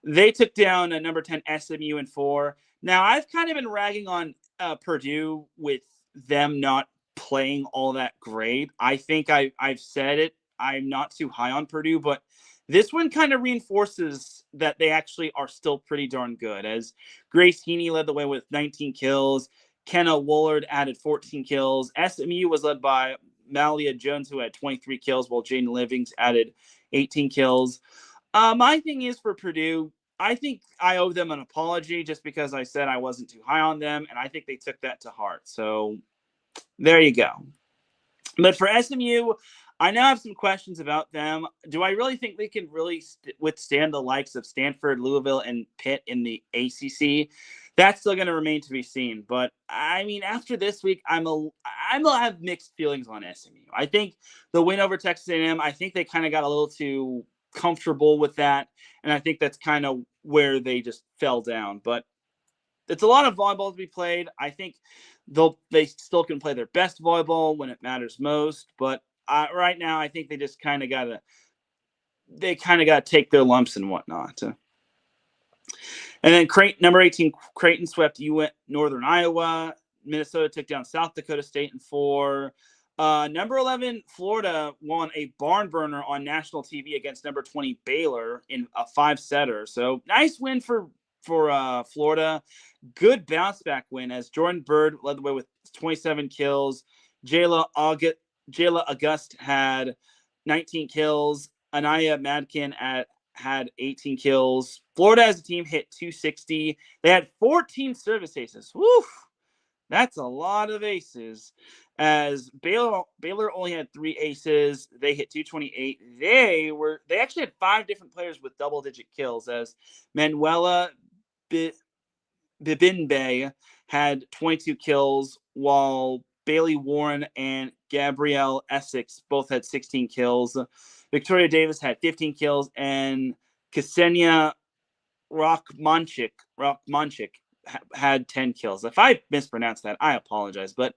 They took down a number 10 SMU in 4. Now I've kind of been ragging on Purdue with them not playing all that great. I think I've said it. I'm not too high on Purdue, but this one kind of reinforces that they actually are still pretty darn good, as Grace Heaney led the way with 19 kills. Kenna Woolard added 14 kills. SMU was led by Malia Jones, who had 23 kills, while Jane Livings added 18 kills. My thing is for Purdue, I think I owe them an apology just because I said I wasn't too high on them, and I think they took that to heart. So there you go. But for SMU, I now have some questions about them. Do I really think they can really withstand the likes of Stanford, Louisville, and Pitt in the ACC? That's still going to remain to be seen. But I mean, after this week, I'm have mixed feelings on SMU. I think the win over Texas A&M, I think they kind of got a little too comfortable with that, and I think that's kind of where they just fell down. But it's a lot of volleyball to be played. I think they still can play their best volleyball when it matters most. But right now, I think they just kind of got to take their lumps and whatnot. And then number 18, Creighton swept Northern Iowa. Minnesota took down South Dakota State in 4. Number 11, Florida won a barn burner on national TV against number 20 Baylor in a 5-setter. So nice win for Florida. Good bounce back win as Jordan Bird led the way with 27 kills. Jayla August had 19 kills. Anaya Madkin had 18 kills. Florida as a team hit 260. They had 14 service aces. Woo! That's a lot of aces. As Baylor only had 3 aces, they hit 228. They actually had 5 different players with double-digit kills, as Manuela Bibinbe had 22 kills, while Bailey Warren and Gabrielle Essex both had 16 kills. Victoria Davis had 15 kills, and Ksenia Rockmanchik had 10 kills. If I mispronounced that, I apologize. But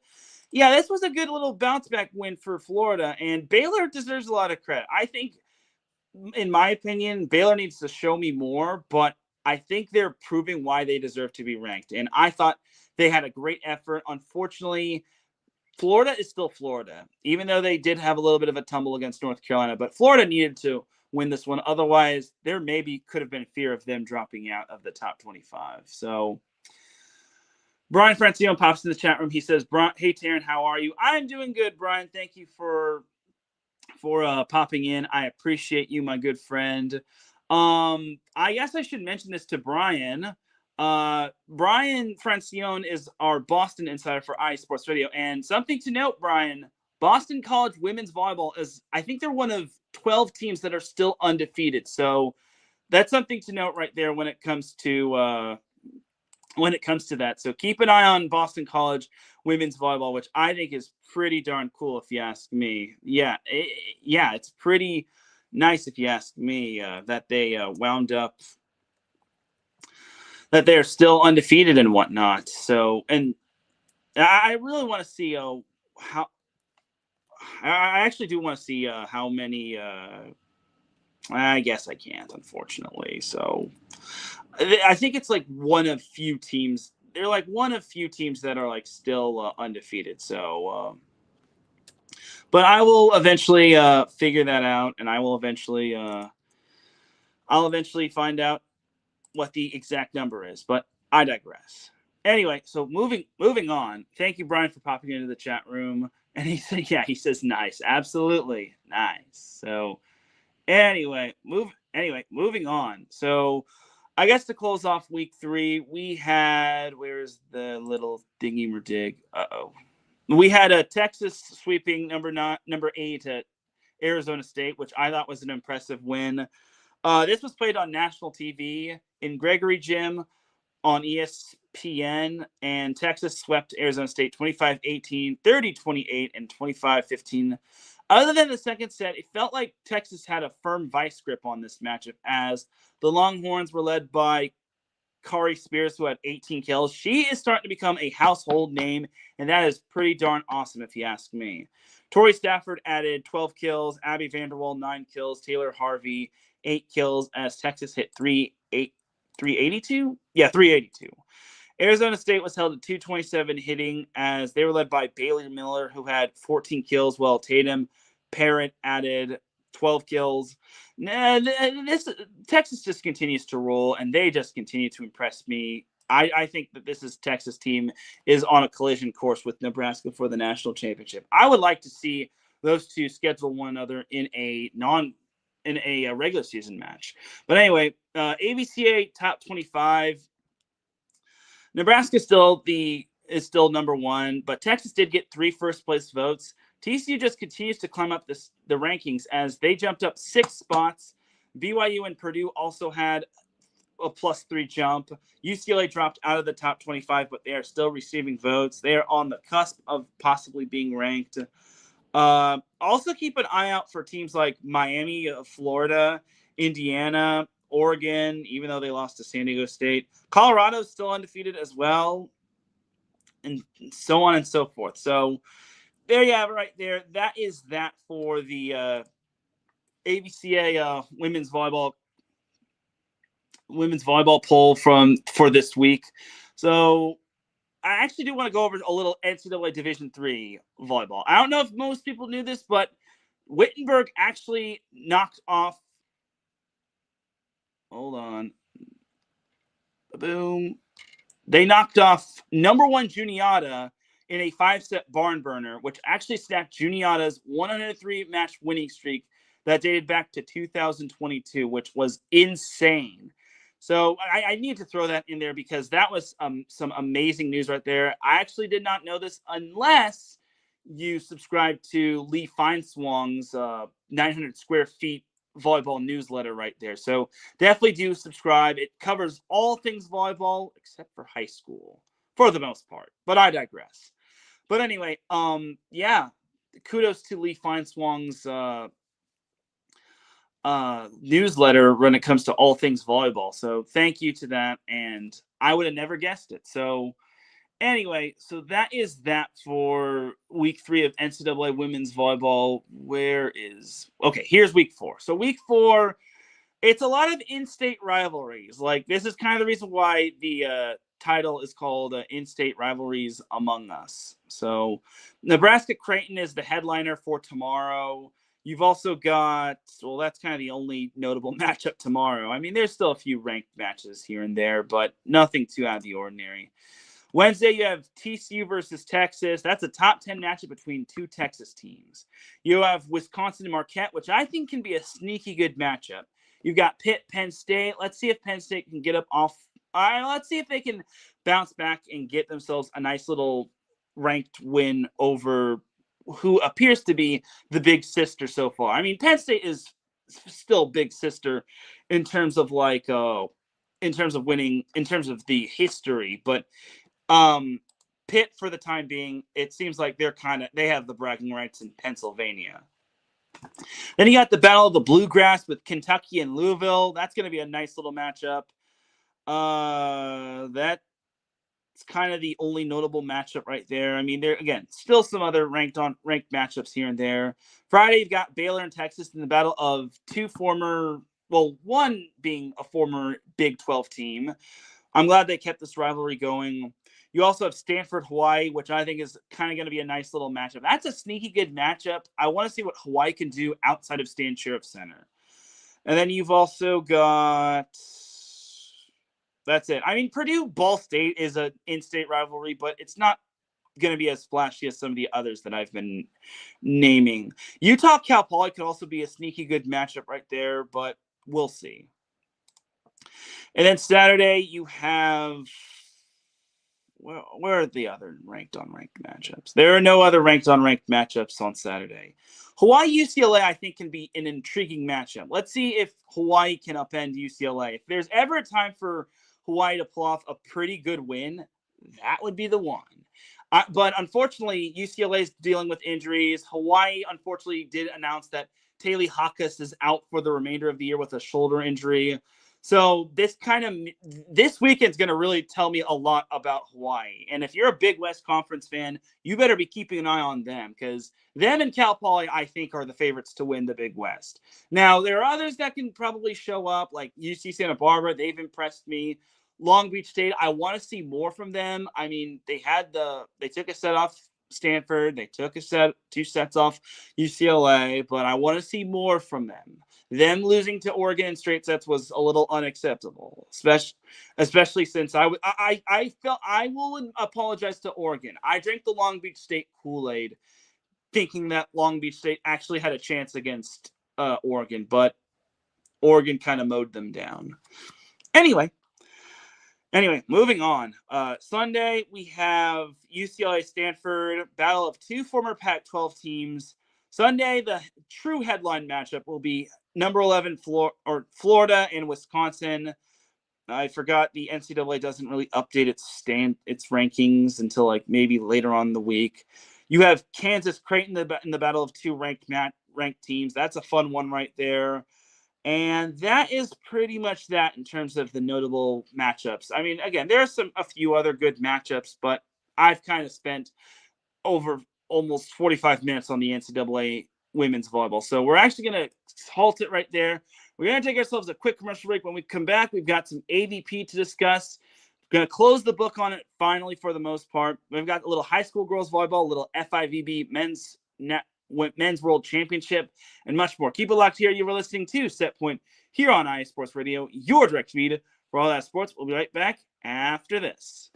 yeah, this was a good little bounce back win for Florida, and Baylor deserves a lot of credit. I think, in my opinion, Baylor needs to show me more, but I think they're proving why they deserve to be ranked. And I thought they had a great effort. Unfortunately, Florida is still Florida, even though they did have a little bit of a tumble against North Carolina. But Florida needed to win this one. Otherwise, there maybe could have been fear of them dropping out of the top 25. So Brian Francione pops in the chat room. He says, "Hey, Teran, how are you?" I'm doing good, Brian. Thank you for popping in. I appreciate you, my good friend. I guess I should mention this to Brian. Brian Francione is our Boston insider for iSports Radio. And something to note, Brian, Boston College women's volleyball is, I think they're one of 12 teams that are still undefeated. So that's something to note right there when it comes to that. So keep an eye on Boston College women's volleyball, which I think is pretty darn cool, if you ask me. Yeah, it's pretty nice, if you ask me, that they wound up, that they're still undefeated and whatnot. So, and I really want to see how. I actually do want to see how many. I guess I can't, unfortunately. So, I think it's like one of few teams. They're like one of few teams that are like still undefeated. So, but I will eventually figure that out, and I will eventually, I'll eventually find out what the exact number is. But I digress. Anyway, so moving on. Thank you, Brian, for popping into the chat room. And he said, yeah, he says nice, absolutely nice. So, anyway, moving on. So, I guess to close off week 3, we had, where's the little dingy-merdig? We had a Texas sweeping number 8 at Arizona State, which I thought was an impressive win. This was played on national TV in Gregory Gym on ESPN, and Texas swept Arizona State 25-18, 30-28, and 25-15. Other than the second set, it felt like Texas had a firm vice grip on this matchup, as the Longhorns were led by Kari Spears, who had 18 kills. She is starting to become a household name, and that is pretty darn awesome, if you ask me. Tori Stafford added 12 kills, Abby Vanderwall 9 kills, Taylor Harvey 8 kills, as Texas hit 382? Yeah, 382. Arizona State was held at 227 hitting, as they were led by Bailey Miller, who had 14 kills, while Tatum Parrott added 12 kills. Texas just continues to roll, and they just continue to impress me. I think that this Texas team is on a collision course with Nebraska for the national championship. I would like to see those two schedule one another in a regular season match. But anyway, AVCA top 25. Nebraska is still number 1, but Texas did get 3 first place votes. TCU just continues to climb up the rankings, as they jumped up 6 spots. BYU and Purdue also had a +3 jump. UCLA dropped out of the top 25, but they are still receiving votes. They are on the cusp of possibly being ranked. Also keep an eye out for teams like Miami, Florida, Indiana, Oregon, even though they lost to San Diego State. Colorado's still undefeated as well, and so on and so forth. So there you have it right there. That is that for the AVCA women's volleyball poll for this week. So I actually do want to go over a little NCAA Division III volleyball. I don't know if most people knew this, but Wittenberg actually knocked off. Hold on. Boom. They knocked off number 1 Juniata in a 5-set barn burner, which actually snapped Juniata's 103-match winning streak that dated back to 2022, which was insane. So I need to throw that in there, because that was some amazing news right there. I actually did not know this unless you subscribe to Lee Feinswang's 900 Square Feet volleyball newsletter right there. So definitely do subscribe. It covers all things volleyball except for high school for the most part, but I digress. But anyway, yeah, kudos to Lee Feinswang's newsletter when it comes to all things volleyball. So thank you to that, and I would have never guessed it. So anyway, so that is that for week 3 of NCAA women's volleyball. Here's week 4. So week 4, it's a lot of in-state rivalries. Like, this is kind of the reason why the title is called In-State Rivalries Among Us. So Nebraska-Creighton is the headliner for tomorrow. You've also got, that's kind of the only notable matchup tomorrow. I mean, there's still a few ranked matches here and there, but nothing too out of the ordinary. Wednesday, you have TCU versus Texas. That's a top 10 matchup between 2 Texas teams. You have Wisconsin and Marquette, which I think can be a sneaky good matchup. You've got Pitt, Penn State. Let's see if Penn State can get up off. Let's see if they can bounce back and get themselves a nice little ranked win over who appears to be the big sister so far. I mean, Penn State is still big sister in terms of winning, in terms of the history, but Pitt, for the time being, it seems like they have the bragging rights in Pennsylvania. Then you got the Battle of the Bluegrass with Kentucky and Louisville. That's going to be a nice little matchup. That's kind of the only notable matchup right there. I mean, there again, still some other ranked matchups here and there. Friday, you've got Baylor and Texas in the battle of one being a former Big 12 team. I'm glad they kept this rivalry going. You also have Stanford, Hawaii, which I think is kind of going to be a nice little matchup. That's a sneaky good matchup. I want to see what Hawaii can do outside of Stan Sheriff Center. And then you've also got, that's it. I mean, Purdue-Ball State is an in-state rivalry, but it's not going to be as flashy as some of the others that I've been naming. Utah-Cal Poly could also be a sneaky good matchup right there, but we'll see. And then Saturday, you have, where are the other ranked-on-ranked matchups? There are no other ranked-on-ranked matchups on Saturday. Hawaii-UCLA, I think, can be an intriguing matchup. Let's see if Hawaii can upend UCLA. If there's ever a time for Hawaii to pull off a pretty good win, that would be the one. But unfortunately, UCLA is dealing with injuries. Hawaii, unfortunately, did announce that Taylor Hawkus is out for the remainder of the year with a shoulder injury. So this weekend's going to really tell me a lot about Hawaii. And if you're a Big West Conference fan, you better be keeping an eye on them, because them and Cal Poly, I think, are the favorites to win the Big West. Now, there are others that can probably show up, like UC Santa Barbara. They've impressed me. Long Beach State, I want to see more from them. I mean, they took a set off Stanford. They took 2 sets off UCLA, but I want to see more from them. Them losing to Oregon in straight sets was a little unacceptable, especially since I felt I will apologize to Oregon. I drank the Long Beach State Kool-Aid thinking that Long Beach State actually had a chance against Oregon, but Oregon kind of mowed them down. Anyway, moving on. Sunday, we have UCLA Stanford, battle of 2 former Pac-12 teams. Sunday, the true headline matchup will be number 11 Florida and Wisconsin. I forgot the NCAA doesn't really update its rankings until like maybe later on in the week. You have Kansas Creighton in the battle of 2 ranked teams. That's a fun one right there. And that is pretty much that in terms of the notable matchups. I mean, again, there are a few other good matchups, but I've kind of spent over almost 45 minutes on the NCAA women's volleyball. So we're actually going to halt it right there. We're going to take ourselves a quick commercial break. When we come back, we've got some AVP to discuss. We're going to close the book on it finally for the most part. We've got a little high school girls volleyball, a little FIVB men's World Championship, and much more. Keep it locked here. You were listening to Set Point here on IA Sports Radio, your direct feed for all that sports. We'll be right back after this.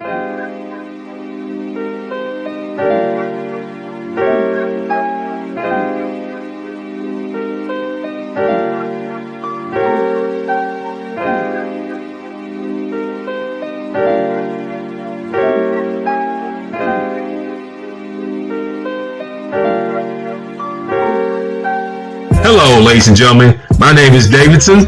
Hello, ladies and gentlemen. My name is Davidson.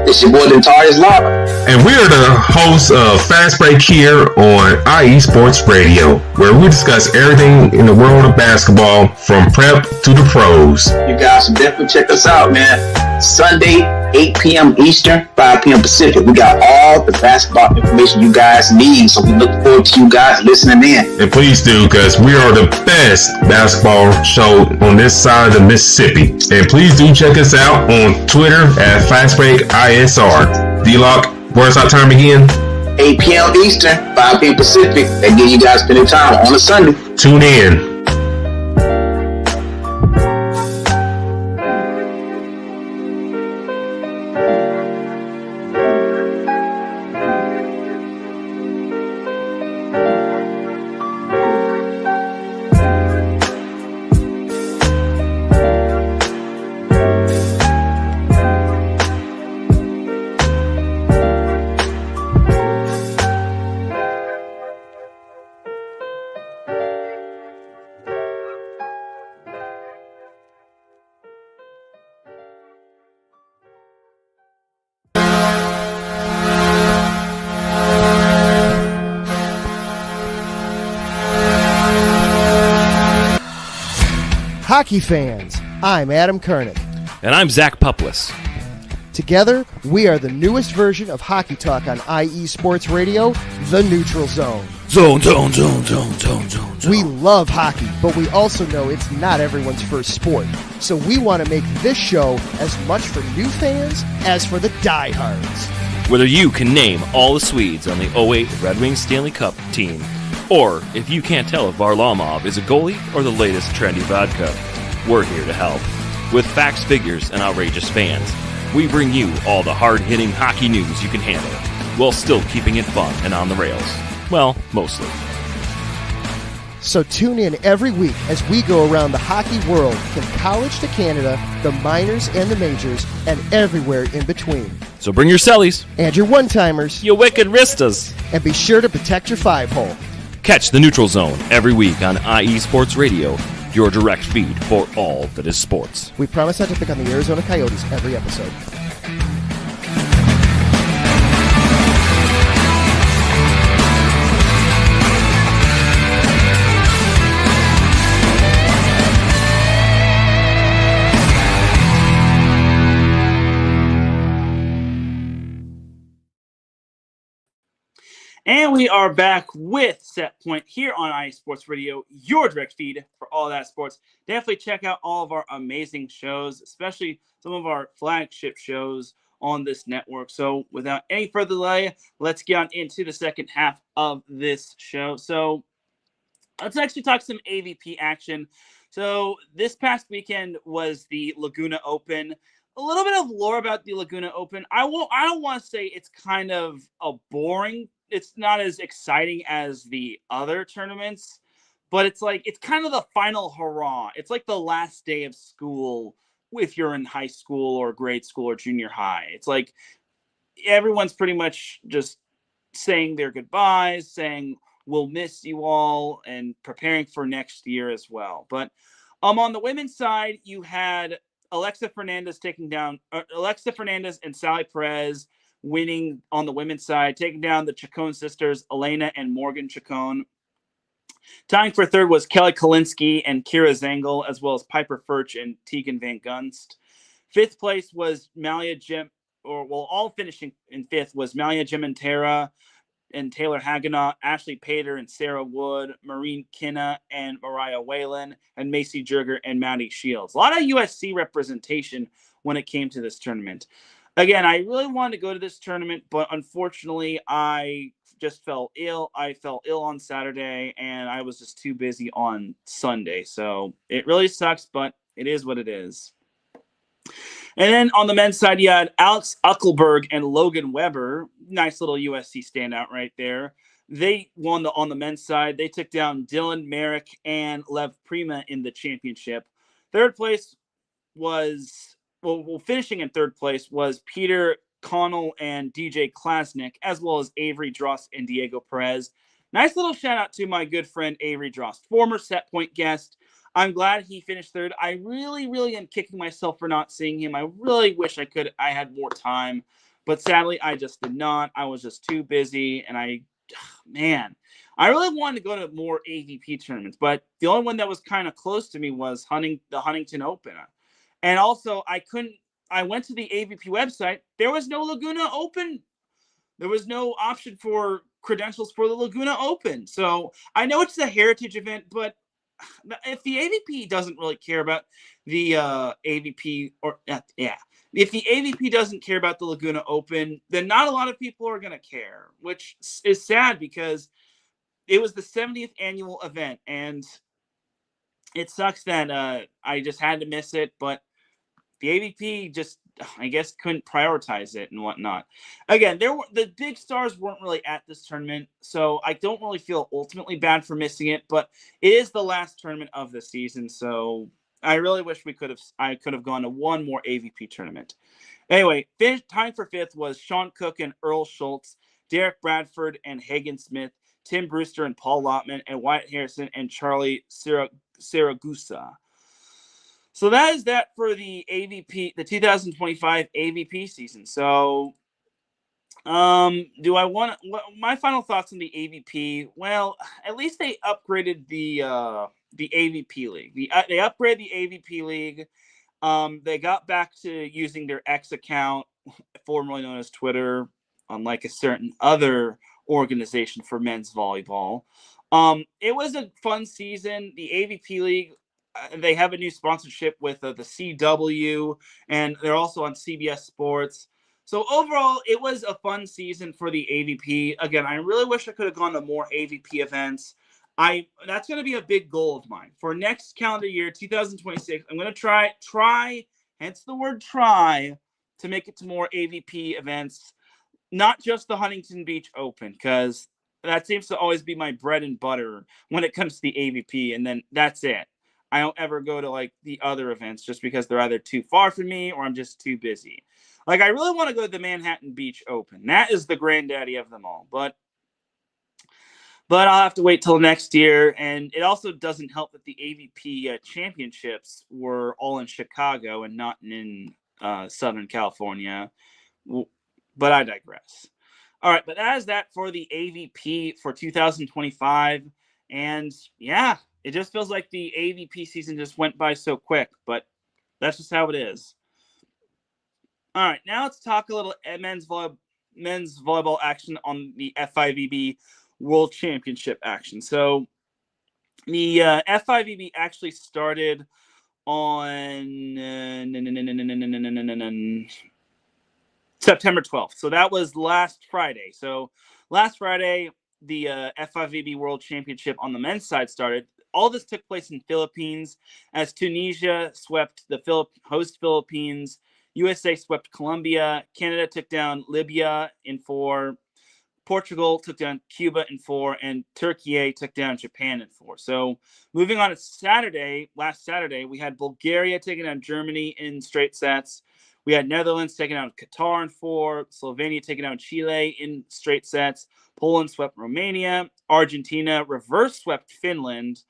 It's your boy, Dentarius Lava. And we are the hosts of Fast Break here on IE Sports Radio, where we discuss everything in the world of basketball from prep to the pros. You guys should definitely check us out, man. Sunday, 8 p.m. Eastern, 5 p.m. Pacific. We got all the basketball information you guys need, so we look forward to you guys listening in. And please do, because we are the best basketball show on this side of the Mississippi. And please do check us out on Twitter at FastBreakISR. D-Lock, where's our time again? 8 p.m. Eastern, 5 p.m. Pacific. That gives you guys plenty of time on a Sunday. Tune in. Hockey fans, I'm Adam Kernick. And I'm Zach Puplis. Together, we are the newest version of Hockey Talk on IE Sports Radio, The Neutral Zone. Zone. We love hockey, but we also know it's not everyone's first sport. So we want to make this show as much for new fans as for the diehards. Whether you can name all the Swedes on the 08 Red Wings Stanley Cup team, or if you can't tell if Varlamov is a goalie or the latest trendy vodka, we're here to help. With facts, figures, and outrageous fans, we bring you all the hard-hitting hockey news you can handle, while still keeping it fun and on the rails. Well, mostly. So tune in every week as we go around the hockey world, from college to Canada, the minors and the majors, and everywhere in between. So bring your cellies. And your one-timers. You wicked wristas. And be sure to protect your five-hole. Catch the Neutral Zone every week on IE Sports Radio, your direct feed for all that is sports. We promise not to pick on the Arizona Coyotes every episode. And we are back with Set Point here on IE Sports Radio, your direct feed for all that sports. Definitely check out all of our amazing shows, especially some of our flagship shows on this network. So without any further delay, let's get on into the second half of this show. So let's actually talk some AVP action. So this past weekend was the Laguna Open. A little bit of lore about the Laguna Open. I don't want to say it's kind of a boring. It's not as exciting as the other tournaments, but it's kind of the final hurrah. It's like the last day of school if you're in high school or grade school or junior high. It's like everyone's pretty much just saying their goodbyes, saying we'll miss you all, and preparing for next year as well. But on the women's side, you had Alexa Fernandez and Sally Perez winning on the women's side, taking down the Chacon sisters, Elena and Morgan Chacon. Tying for third was Kelly Kalinsky and Kira Zengel, as well as Piper Furch and Tegan Van Gunst. Fifth place was all finishing in fifth was Malia Jimentera and Taylor Hagenow, Ashley Pater and Sarah Wood, Maureen Kinna and Mariah Whalen, and Macy Jurger and Maddie Shields. A lot of USC representation when it came to this tournament. Again, I really wanted to go to this tournament, but unfortunately, I just fell ill. I fell ill on Saturday, and I was just too busy on Sunday. So it really sucks, but it is what it is. And then on the men's side, you had Alex Uckelberg and Logan Weber. Nice little USC standout right there. They won on the men's side. They took down Dylan Merrick and Lev Prima in the championship. Third place was... finishing in third place was Peter Connell and DJ Klasnick, as well as Avery Drost and Diego Perez. Nice little shout out to my good friend Avery Drost, former Set Point guest. I'm glad he finished third. I really, really am kicking myself for not seeing him. I really wish I had more time, but sadly I just did not. I was just too busy, and I really wanted to go to more AVP tournaments, but the only one that was kind of close to me was the Huntington Open. And also I went to the AVP website. There was no Laguna Open. There was no option for credentials for the Laguna Open. So I know it's a heritage event, but if the AVP doesn't really care about the AVP, if the AVP doesn't care about the Laguna Open, then not a lot of people are going to care, which is sad because it was the 70th annual event, and it sucks that I just had to miss it, but the AVP just, I guess, couldn't prioritize it and whatnot. Again, the big stars weren't really at this tournament, so I don't really feel ultimately bad for missing it, but it is the last tournament of the season, so I really wish I could have gone to one more AVP tournament. Anyway, tying for fifth was Sean Cook and Earl Schultz, Derek Bradford and Hagen Smith, Tim Brewster and Paul Lottman, and Wyatt Harrison and Charlie Siragusa. So that is that for the AVP, the 2025 AVP season. So, my final thoughts on the AVP? Well, at least they upgraded the AVP league. They upgraded the AVP league. They got back to using their X account, formerly known as Twitter, unlike a certain other organization for men's volleyball. It was a fun season. The AVP league. They have a new sponsorship with the CW, and they're also on CBS Sports. So overall, it was a fun season for the AVP. Again, I really wish I could have gone to more AVP events. That's going to be a big goal of mine for next calendar year, 2026. I'm going to try, hence the word try, to make it to more AVP events, not just the Huntington Beach Open, because that seems to always be my bread and butter when it comes to the AVP, and then that's it. I don't ever go to like the other events just because they're either too far from me or I'm just too busy. Like, I really want to go to the Manhattan Beach Open. That is the granddaddy of them all. But I'll have to wait till next year. And it also doesn't help that the AVP championships were all in Chicago and not in Southern California. But I digress. All right, but that is that for the AVP for 2025. And yeah, it just feels like the AVP season just went by so quick, but that's just how it is. All right, now let's talk a little men's volleyball action on the FIVB World Championship action. So the FIVB actually started on September 12th. So that was last Friday. So last Friday, the FIVB World Championship on the men's side started. All this took place in Philippines as Tunisia swept the host Philippines. USA swept Colombia. Canada took down Libya in 4. Portugal took down Cuba in 4. And Turkey took down Japan in 4. So moving on to last Saturday, we had Bulgaria taking down Germany in straight sets. We had Netherlands taking down Qatar in 4. Slovenia taking down Chile in straight sets. Poland swept Romania. Argentina reverse swept Finland.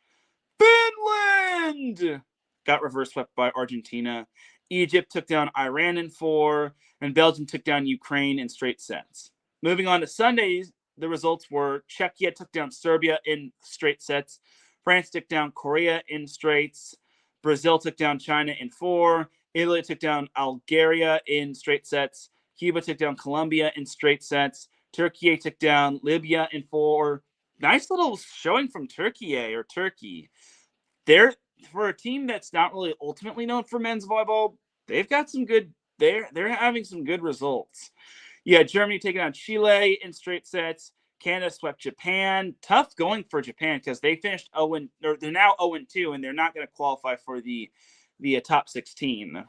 Got reverse swept by Argentina. Egypt took down Iran in 4. And Belgium took down Ukraine in straight sets. Moving on to Sundays, the results were Czechia took down Serbia in straight sets. France took down Korea in straights. Brazil took down China in 4. Italy took down Algeria in straight sets. Cuba took down Colombia in straight sets. Turkey took down Libya in 4. Nice little showing from Turkey. They're, for a team that's not really ultimately known for men's volleyball, they've got some good. They're having some good results. Yeah, Germany taking on Chile in straight sets. Canada swept Japan. Tough going for Japan because they finished 0-, or they're now 0-2, and they're not going to qualify for the top 16.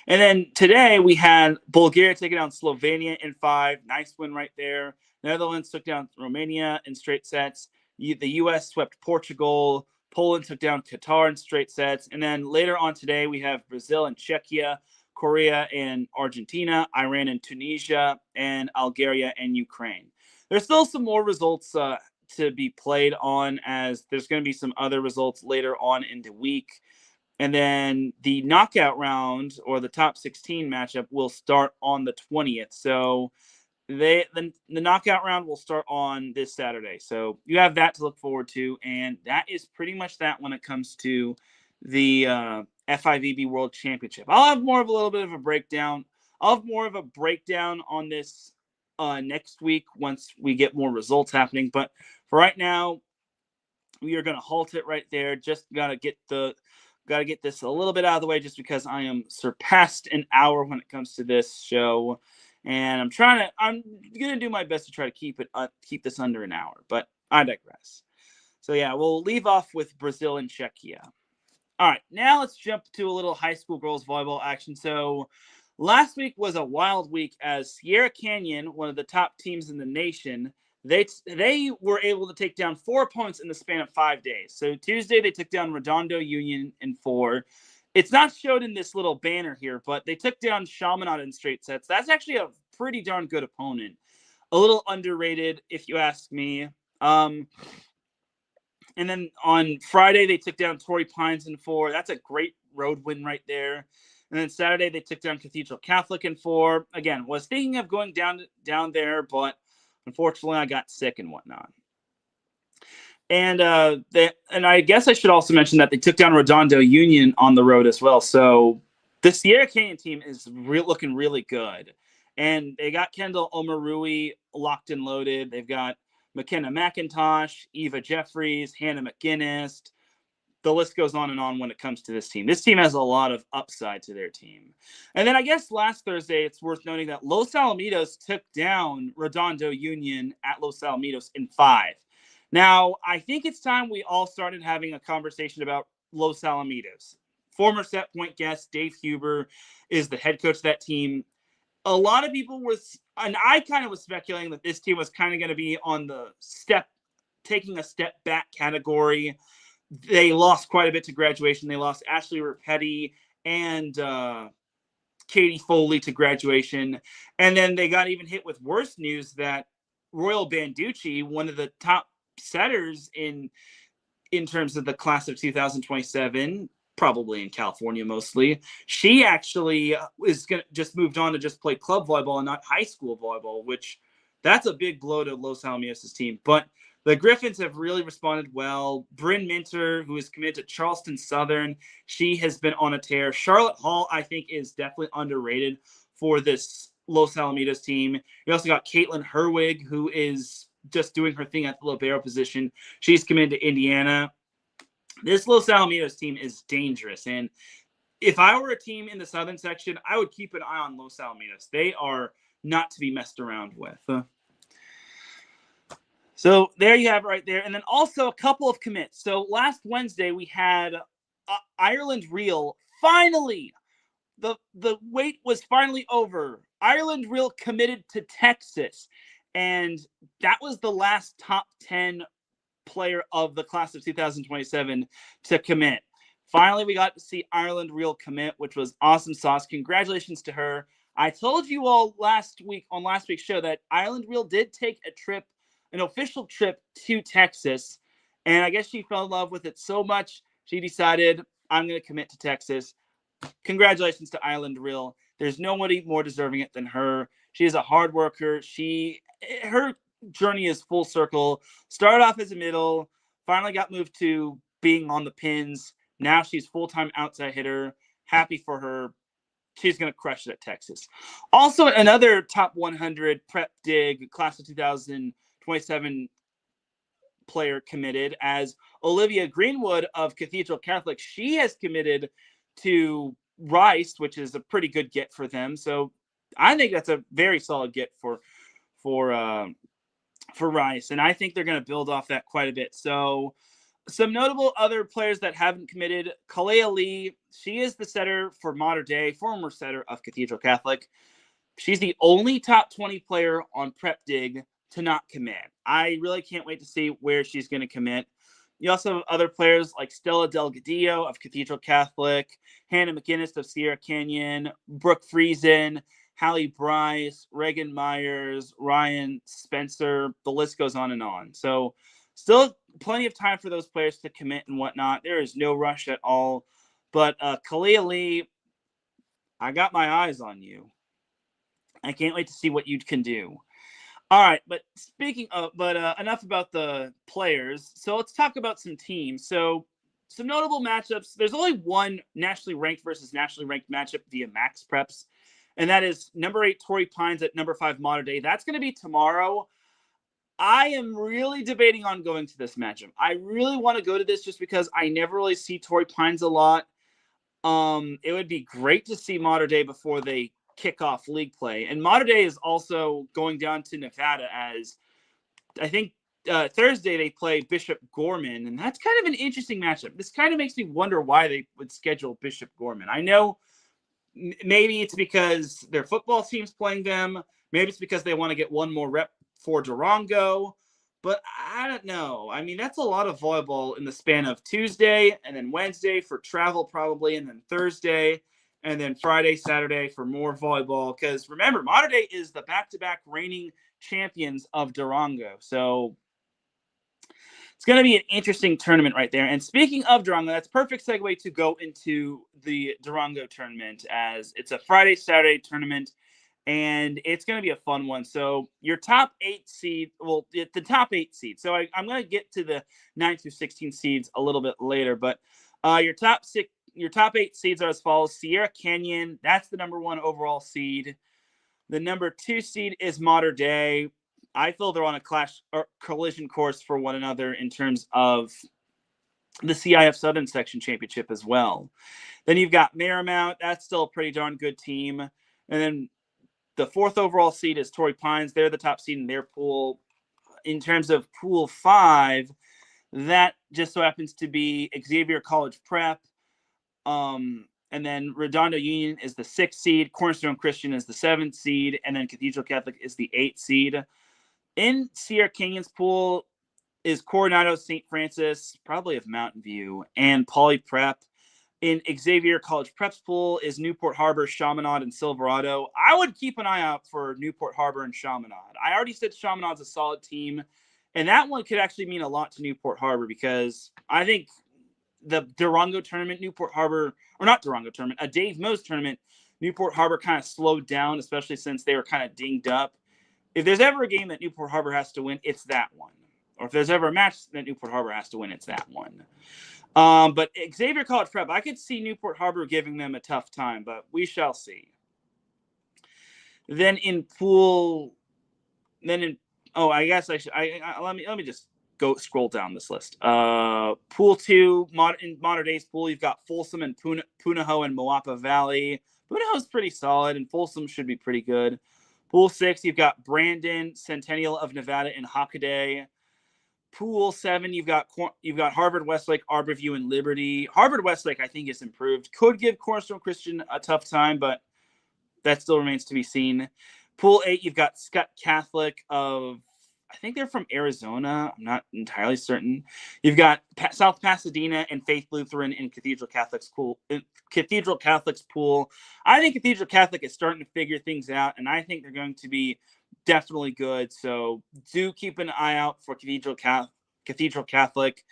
And then today we had Bulgaria taking down Slovenia in 5. Nice win right there. Netherlands took down Romania in straight sets. The U.S. swept Portugal. Poland took down Qatar in straight sets. And then later on today, we have Brazil and Czechia, Korea and Argentina, Iran and Tunisia, and Algeria and Ukraine. There's still some more results to be played on, as there's going to be some other results later on in the week. And then the knockout round, or the top 16 matchup, will start on the 20th. So the knockout round will start on this Saturday. So you have that to look forward to. And that is pretty much that when it comes to the FIVB World Championship. I'll have more of a little bit of a breakdown. I'll have more of a breakdown on this next week once we get more results happening. But for right now, we are going to halt it right there. Just got to get this a little bit out of the way, just because I am surpassed an hour when it comes to this show, and I'm going to do my best to try to keep this under an hour, but I digress. So yeah, we'll leave off with Brazil and Czechia. All right, now let's jump to a little high school girls volleyball action. So last week was a wild week, as Sierra Canyon, one of the top teams in the nation, they were able to take down 4 opponents in the span of 5 days. So Tuesday, they took down Redondo Union in 4. It's not showed in this little banner here, but they took down Chaminade in straight sets. That's actually a pretty darn good opponent. A little underrated, if you ask me. And then on Friday, they took down Torrey Pines in 4. That's a great road win right there. And then Saturday, they took down Cathedral Catholic in 4. Again, was thinking of going down there, but unfortunately, I got sick and whatnot. And I guess I should also mention that they took down Redondo Union on the road as well. So the Sierra Canyon team is looking really good. And they got Kendall Omarui locked and loaded. They've got McKenna McIntosh, Eva Jeffries, Hannah McGinnis. The list goes on and on when it comes to this team. This team has a lot of upside to their team. And then I guess last Thursday, it's worth noting that Los Alamitos took down Redondo Union at Los Alamitos in 5. Now, I think it's time we all started having a conversation about Los Alamitos. Former set point guest Dave Huber is the head coach of that team. A lot of people and I kind of was speculating that this team was kind of going to be on the taking a step back category. They lost quite a bit to graduation. They lost Ashley Rapetti and Katie Foley to graduation. And then they got even hit with worse news that Royal Banducci, one of the top setters in terms of the class of 2027, probably in California mostly, she actually just moved on to just play club volleyball and not high school volleyball, which that's a big blow to Los Alamitos' team. But the Griffins have really responded well. Bryn Minter, who is committed to Charleston Southern, she has been on a tear. Charlotte Hall, I think, is definitely underrated for this Los Alamitos team. You also got Caitlin Herwig, who is just doing her thing at the libero position. She's committed to Indiana. This Los Alamitos team is dangerous. And if I were a team in the Southern section, I would keep an eye on Los Alamitos. They are not to be messed around with. So there you have it right there. And then also a couple of commits. So last Wednesday, we had Ireland Real. Finally, the wait was finally over. Ireland Real committed to Texas. And that was the last top 10 player of the class of 2027 to commit. Finally, we got to see Ireland Real commit, which was awesome sauce. Congratulations to her. I told you all last week's show that Ireland Real did take an official trip to Texas, and I guess she fell in love with it so much she decided, I'm going to commit to Texas. Congratulations to Ireland Real. There's nobody more deserving it than her. She is a hard worker. Her journey is full circle. Started off as a middle, finally got moved to being on the pins. Now she's full-time outside hitter. Happy for her. She's going to crush it at Texas. Also, another top 100 prep dig class of 2027 player committed as Olivia Greenwood of Cathedral Catholic. She has committed to Rice, which is a pretty good get for them. So I think that's a very solid get for Rice, and I think they're going to build off that quite a bit. So some notable other players that haven't committed: Kalea Lee. She is the setter for Mater Dei, former setter of Cathedral Catholic. She's the only top 20 player on Prep Dig to not commit. I really can't wait to see where she's going to commit. You also have other players like Stella Delgadillo of Cathedral Catholic, Hannah McGinnis of Sierra Canyon, Brooke Friesen, Hallie Bryce, Reagan Myers, Ryan Spencer. The list goes on and on. So Still plenty of time for those players to commit and whatnot. There is no rush at all. But Kalia Lee, I got my eyes on you. I can't wait to see what you can do. All right, but enough about the players. So let's talk about some teams. So some notable matchups. There's only one nationally ranked versus nationally ranked matchup via Max Preps, and that is number 8 Torrey Pines at number 5 Mater Dei. That's going to be tomorrow. I am really debating on going to this matchup. I really want to go to this just because I never really see Torrey Pines a lot. It would be great to see Mater Dei before they kick off league play. And Mater Dei is also going down to Nevada as I think Thursday they play Bishop Gorman, and that's kind of an interesting matchup. This kind of makes me wonder why they would schedule Bishop Gorman. I know maybe it's because their football team's playing them. Maybe it's because they want to get one more rep for Durango. But I don't know. I mean, that's a lot of volleyball in the span of Tuesday and then Wednesday for travel probably, and then Thursday, and then Friday, Saturday for more volleyball. Because remember, Mater Dei is the back-to-back reigning champions of Durango. So it's going to be an interesting tournament right there. And speaking of Durango, that's a perfect segue to go into the Durango tournament, as it's a Friday, Saturday tournament. And it's going to be a fun one. So your top 8 seed, well, the top 8 seeds. So I'm going to get to the 9 through 16 seeds a little bit later. But your top 8 seeds are as follows. Sierra Canyon, that's the number 1 overall seed. The number 2 seed is Mater Dei. I feel they're on a collision course for one another in terms of the CIF Southern Section Championship as well. Then you've got Marymount. That's still a pretty darn good team. And then the 4th overall seed is Torrey Pines. They're the top seed in their pool. In terms of Pool 5, that just so happens to be Xavier College Prep. And then Redondo Union is the 6th seed. Cornerstone Christian is the 7th seed. And then Cathedral Catholic is the 8th seed. In Sierra Canyon's pool is Coronado, St. Francis, probably of Mountain View, and Poly Prep. In Xavier College Prep's pool is Newport Harbor, Chaminade, and Silverado. I would keep an eye out for Newport Harbor and Chaminade. I already said Chaminade's a solid team, and that one could actually mean a lot to Newport Harbor because I think the Durango tournament, Newport Harbor, or not Durango tournament, a Dave Mose tournament, Newport Harbor kind of slowed down, especially since they were kind of dinged up. If there's ever a game that Newport Harbor has to win, it's that one. Or if there's ever a match that Newport Harbor has to win, it's that one. But Xavier College Prep, I could see Newport Harbor giving them a tough time, but we shall see. Then in pool, let me just go scroll down this list. Pool 2, in Mater Dei's pool, you've got Folsom and Punahou and Moapa Valley. Punahou's pretty solid, and Folsom should be pretty good. Pool 6, you've got Brandon, Centennial of Nevada, and Hockaday. Pool 7, you've got Harvard, Westlake, Arborview, and Liberty. Harvard Westlake, I think, is improved. Could give Cornerstone Christian a tough time, but that still remains to be seen. Pool 8, you've got Scott Catholic of, I think they're from Arizona. I'm not entirely certain. You've got South Pasadena and Faith Lutheran in Cathedral Catholic's pool. I think Cathedral Catholic is starting to figure things out, and I think they're going to be definitely good. So do keep an eye out for Cathedral Catholic.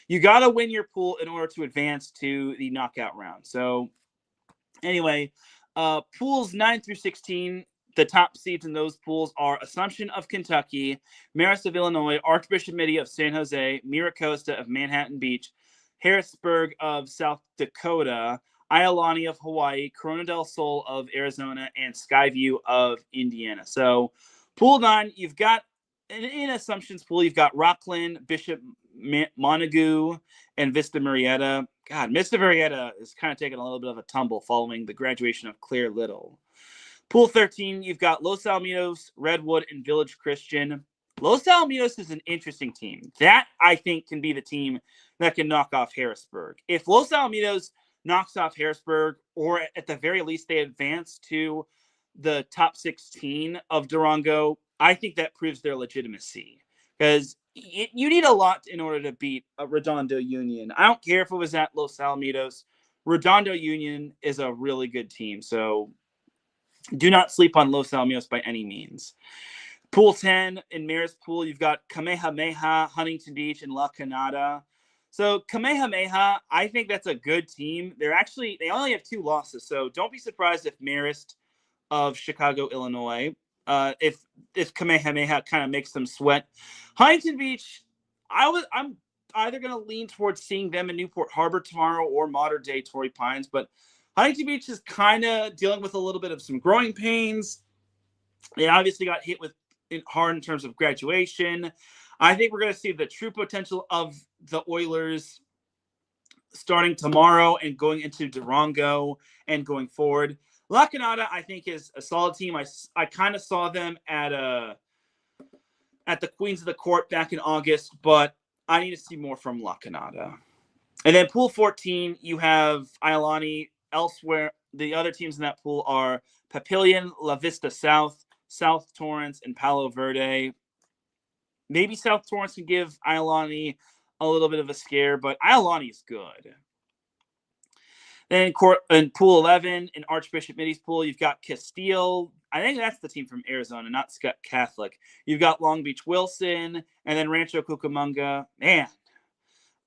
You got to win your pool in order to advance to the knockout round. So anyway, pools 9 through 16, the top seeds in those pools are Assumption of Kentucky, Marist of Illinois, Archbishop Mitty of San Jose, Miracosta of Manhattan Beach, Harrisburg of South Dakota, Iolani of Hawaii, Corona del Sol of Arizona, and Skyview of Indiana. So pool 9, you've got, in Assumption's pool, you've got Rockland, Bishop Montague, and Vista Marietta. God, Vista Marietta is kind of taking a little bit of a tumble following the graduation of Claire Little. Pool 13, you've got Los Alamitos, Redwood, and Village Christian. Los Alamitos is an interesting team. That, I think, can be the team that can knock off Harrisburg. If Los Alamitos knocks off Harrisburg, or at the very least they advance to the top 16 of Durango, I think that proves their legitimacy. Because you need a lot in order to beat a Redondo Union. I don't care if it was at Los Alamitos. Redondo Union is a really good team. So do not sleep on Los Alamitos by any means. Pool 10 in Marist Pool, you've got Kamehameha, Huntington Beach, and La Canada. So Kamehameha, I think that's a good team. They only have 2 losses, so don't be surprised if Marist of Chicago, Illinois, if Kamehameha kind of makes them sweat. Huntington Beach, I'm either going to lean towards seeing them in Newport Harbor tomorrow or modern day Torrey Pines, but Huntington Beach is kind of dealing with a little bit of some growing pains. They obviously got hit with hard in terms of graduation. I think we're going to see the true potential of the Oilers starting tomorrow and going into Durango and going forward. La Canada, I think, is a solid team. I kind of saw them at the Queens of the Court back in August, but I need to see more from La Canada. And then Pool 14, you have Iolani. Elsewhere, the other teams in that pool are Papillion, La Vista South, South Torrance, and Palo Verde. Maybe South Torrance can give Iolani a little bit of a scare, but Iolani is good. Then in Pool 11, in Archbishop Mitty's pool, you've got Castile. I think that's the team from Arizona, not Scott Catholic. You've got Long Beach Wilson, and then Rancho Cucamonga. Man,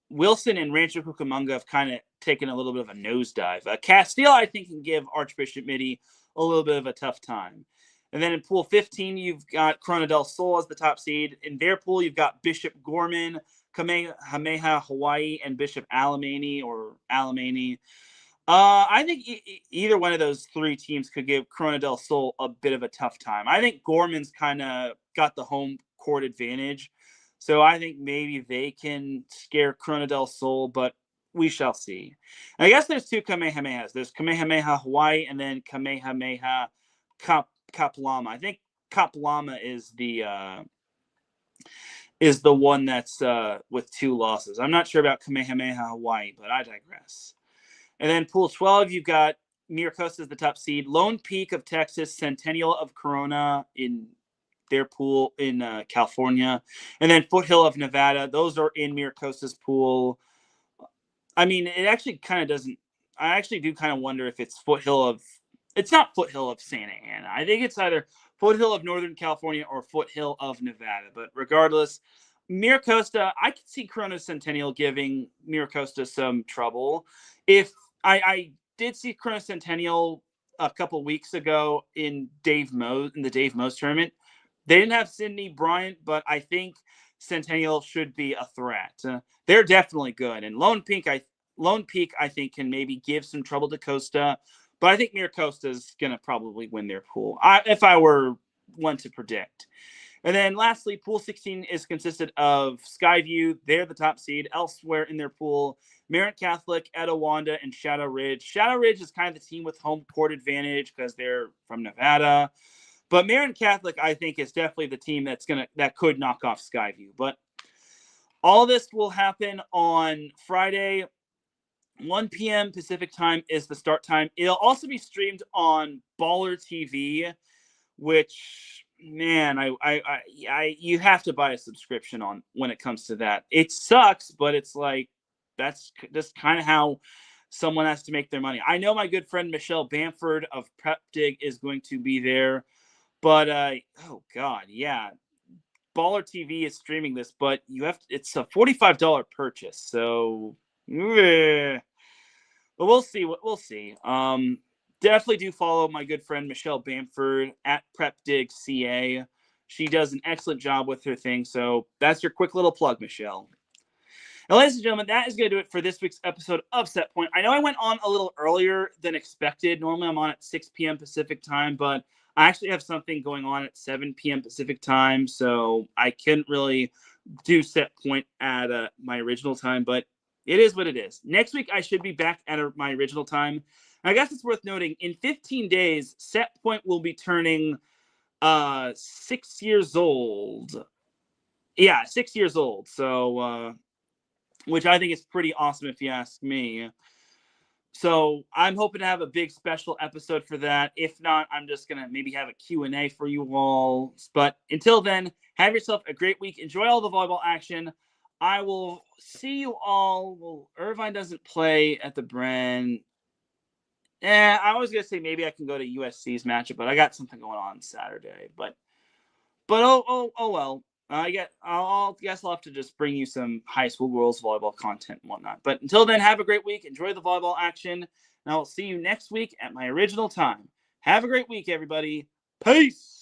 Wilson and Rancho Cucamonga have kind of taken a little bit of a nosedive. Castile, I think, can give Archbishop Mitty a little bit of a tough time. And then in Pool 15, you've got Corona del Sol as the top seed. In their pool, you've got Bishop Gorman, Kamehameha Hawaii, and Bishop Alamany. I think either one of those 3 teams could give Corona del Sol a bit of a tough time. I think Gorman's kind of got the home court advantage. So I think maybe they can scare Corona del Sol, but we shall see. And I guess there's 2 Kamehamehas. There's Kamehameha Hawaii and then Kamehameha Kaplama. I think Kaplama is the one that's with 2 losses. I'm not sure about Kamehameha Hawaii, but I digress. And then Pool 12, you've got Miracosta as the top seed. Lone Peak of Texas, Centennial of Corona in their pool in California. And then Foothill of Nevada. Those are in Miracosta's pool. I mean, it actually kind of doesn't. I actually do kind of wonder if it's Foothill of. It's not Foothill of Santa Ana. I think it's either Foothill of Northern California or Foothill of Nevada. But regardless, Miracosta, I could see Corona Centennial giving Miracosta some trouble. If I did see Corona Centennial a couple weeks ago in the Dave Mose tournament. They didn't have Sidney Bryant, but I think Centennial should be a threat. They're definitely good. And Lone Peak, I think, can maybe give some trouble to Costa. But I think Miracosta is going to probably win their pool, if I were one to predict. And then lastly, Pool 16 is consisted of Skyview. They're the top seed. Elsewhere in their pool, Merritt Catholic, Etiwanda, and Shadow Ridge. Shadow Ridge is kind of the team with home court advantage because they're from Nevada. But Merritt Catholic, I think, is definitely the team that could knock off Skyview. But all this will happen on Friday. 1 p.m. Pacific time is the start time. It'll also be streamed on Baller TV, which, man, you have to buy a subscription on when it comes to that. It sucks, but it's like that's just kind of how someone has to make their money. I know my good friend Michelle Bamford of Prep Dig is going to be there, but oh god, yeah. Baller TV is streaming this, but it's a $45 purchase. So but we'll see. We'll see. Definitely do follow my good friend Michelle Bamford at PrepDigCA. She does an excellent job with her thing. So that's your quick little plug, Michelle. Now, ladies and gentlemen, that is going to do it for this week's episode of Set Point. I know I went on a little earlier than expected. Normally I'm on at 6 p.m. Pacific time, but I actually have something going on at 7 p.m. Pacific time, so I couldn't really do Set Point at my original time, but it is what it is. Next week, I should be back at my original time. I guess it's worth noting, in 15 days, Set Point will be turning 6 years old. Yeah, 6 years old. So, which I think is pretty awesome if you ask me. So I'm hoping to have a big special episode for that. If not, I'm just going to maybe have a Q&A for you all. But until then, have yourself a great week. Enjoy all the volleyball action. I will see you all. Well, Irvine doesn't play at the Bren. I was going to say maybe I can go to USC's matchup, but I got something going on Saturday. But But oh well. I guess I'll have to just bring you some high school girls volleyball content and whatnot. But until then, have a great week. Enjoy the volleyball action. And I will see you next week at my original time. Have a great week, everybody. Peace.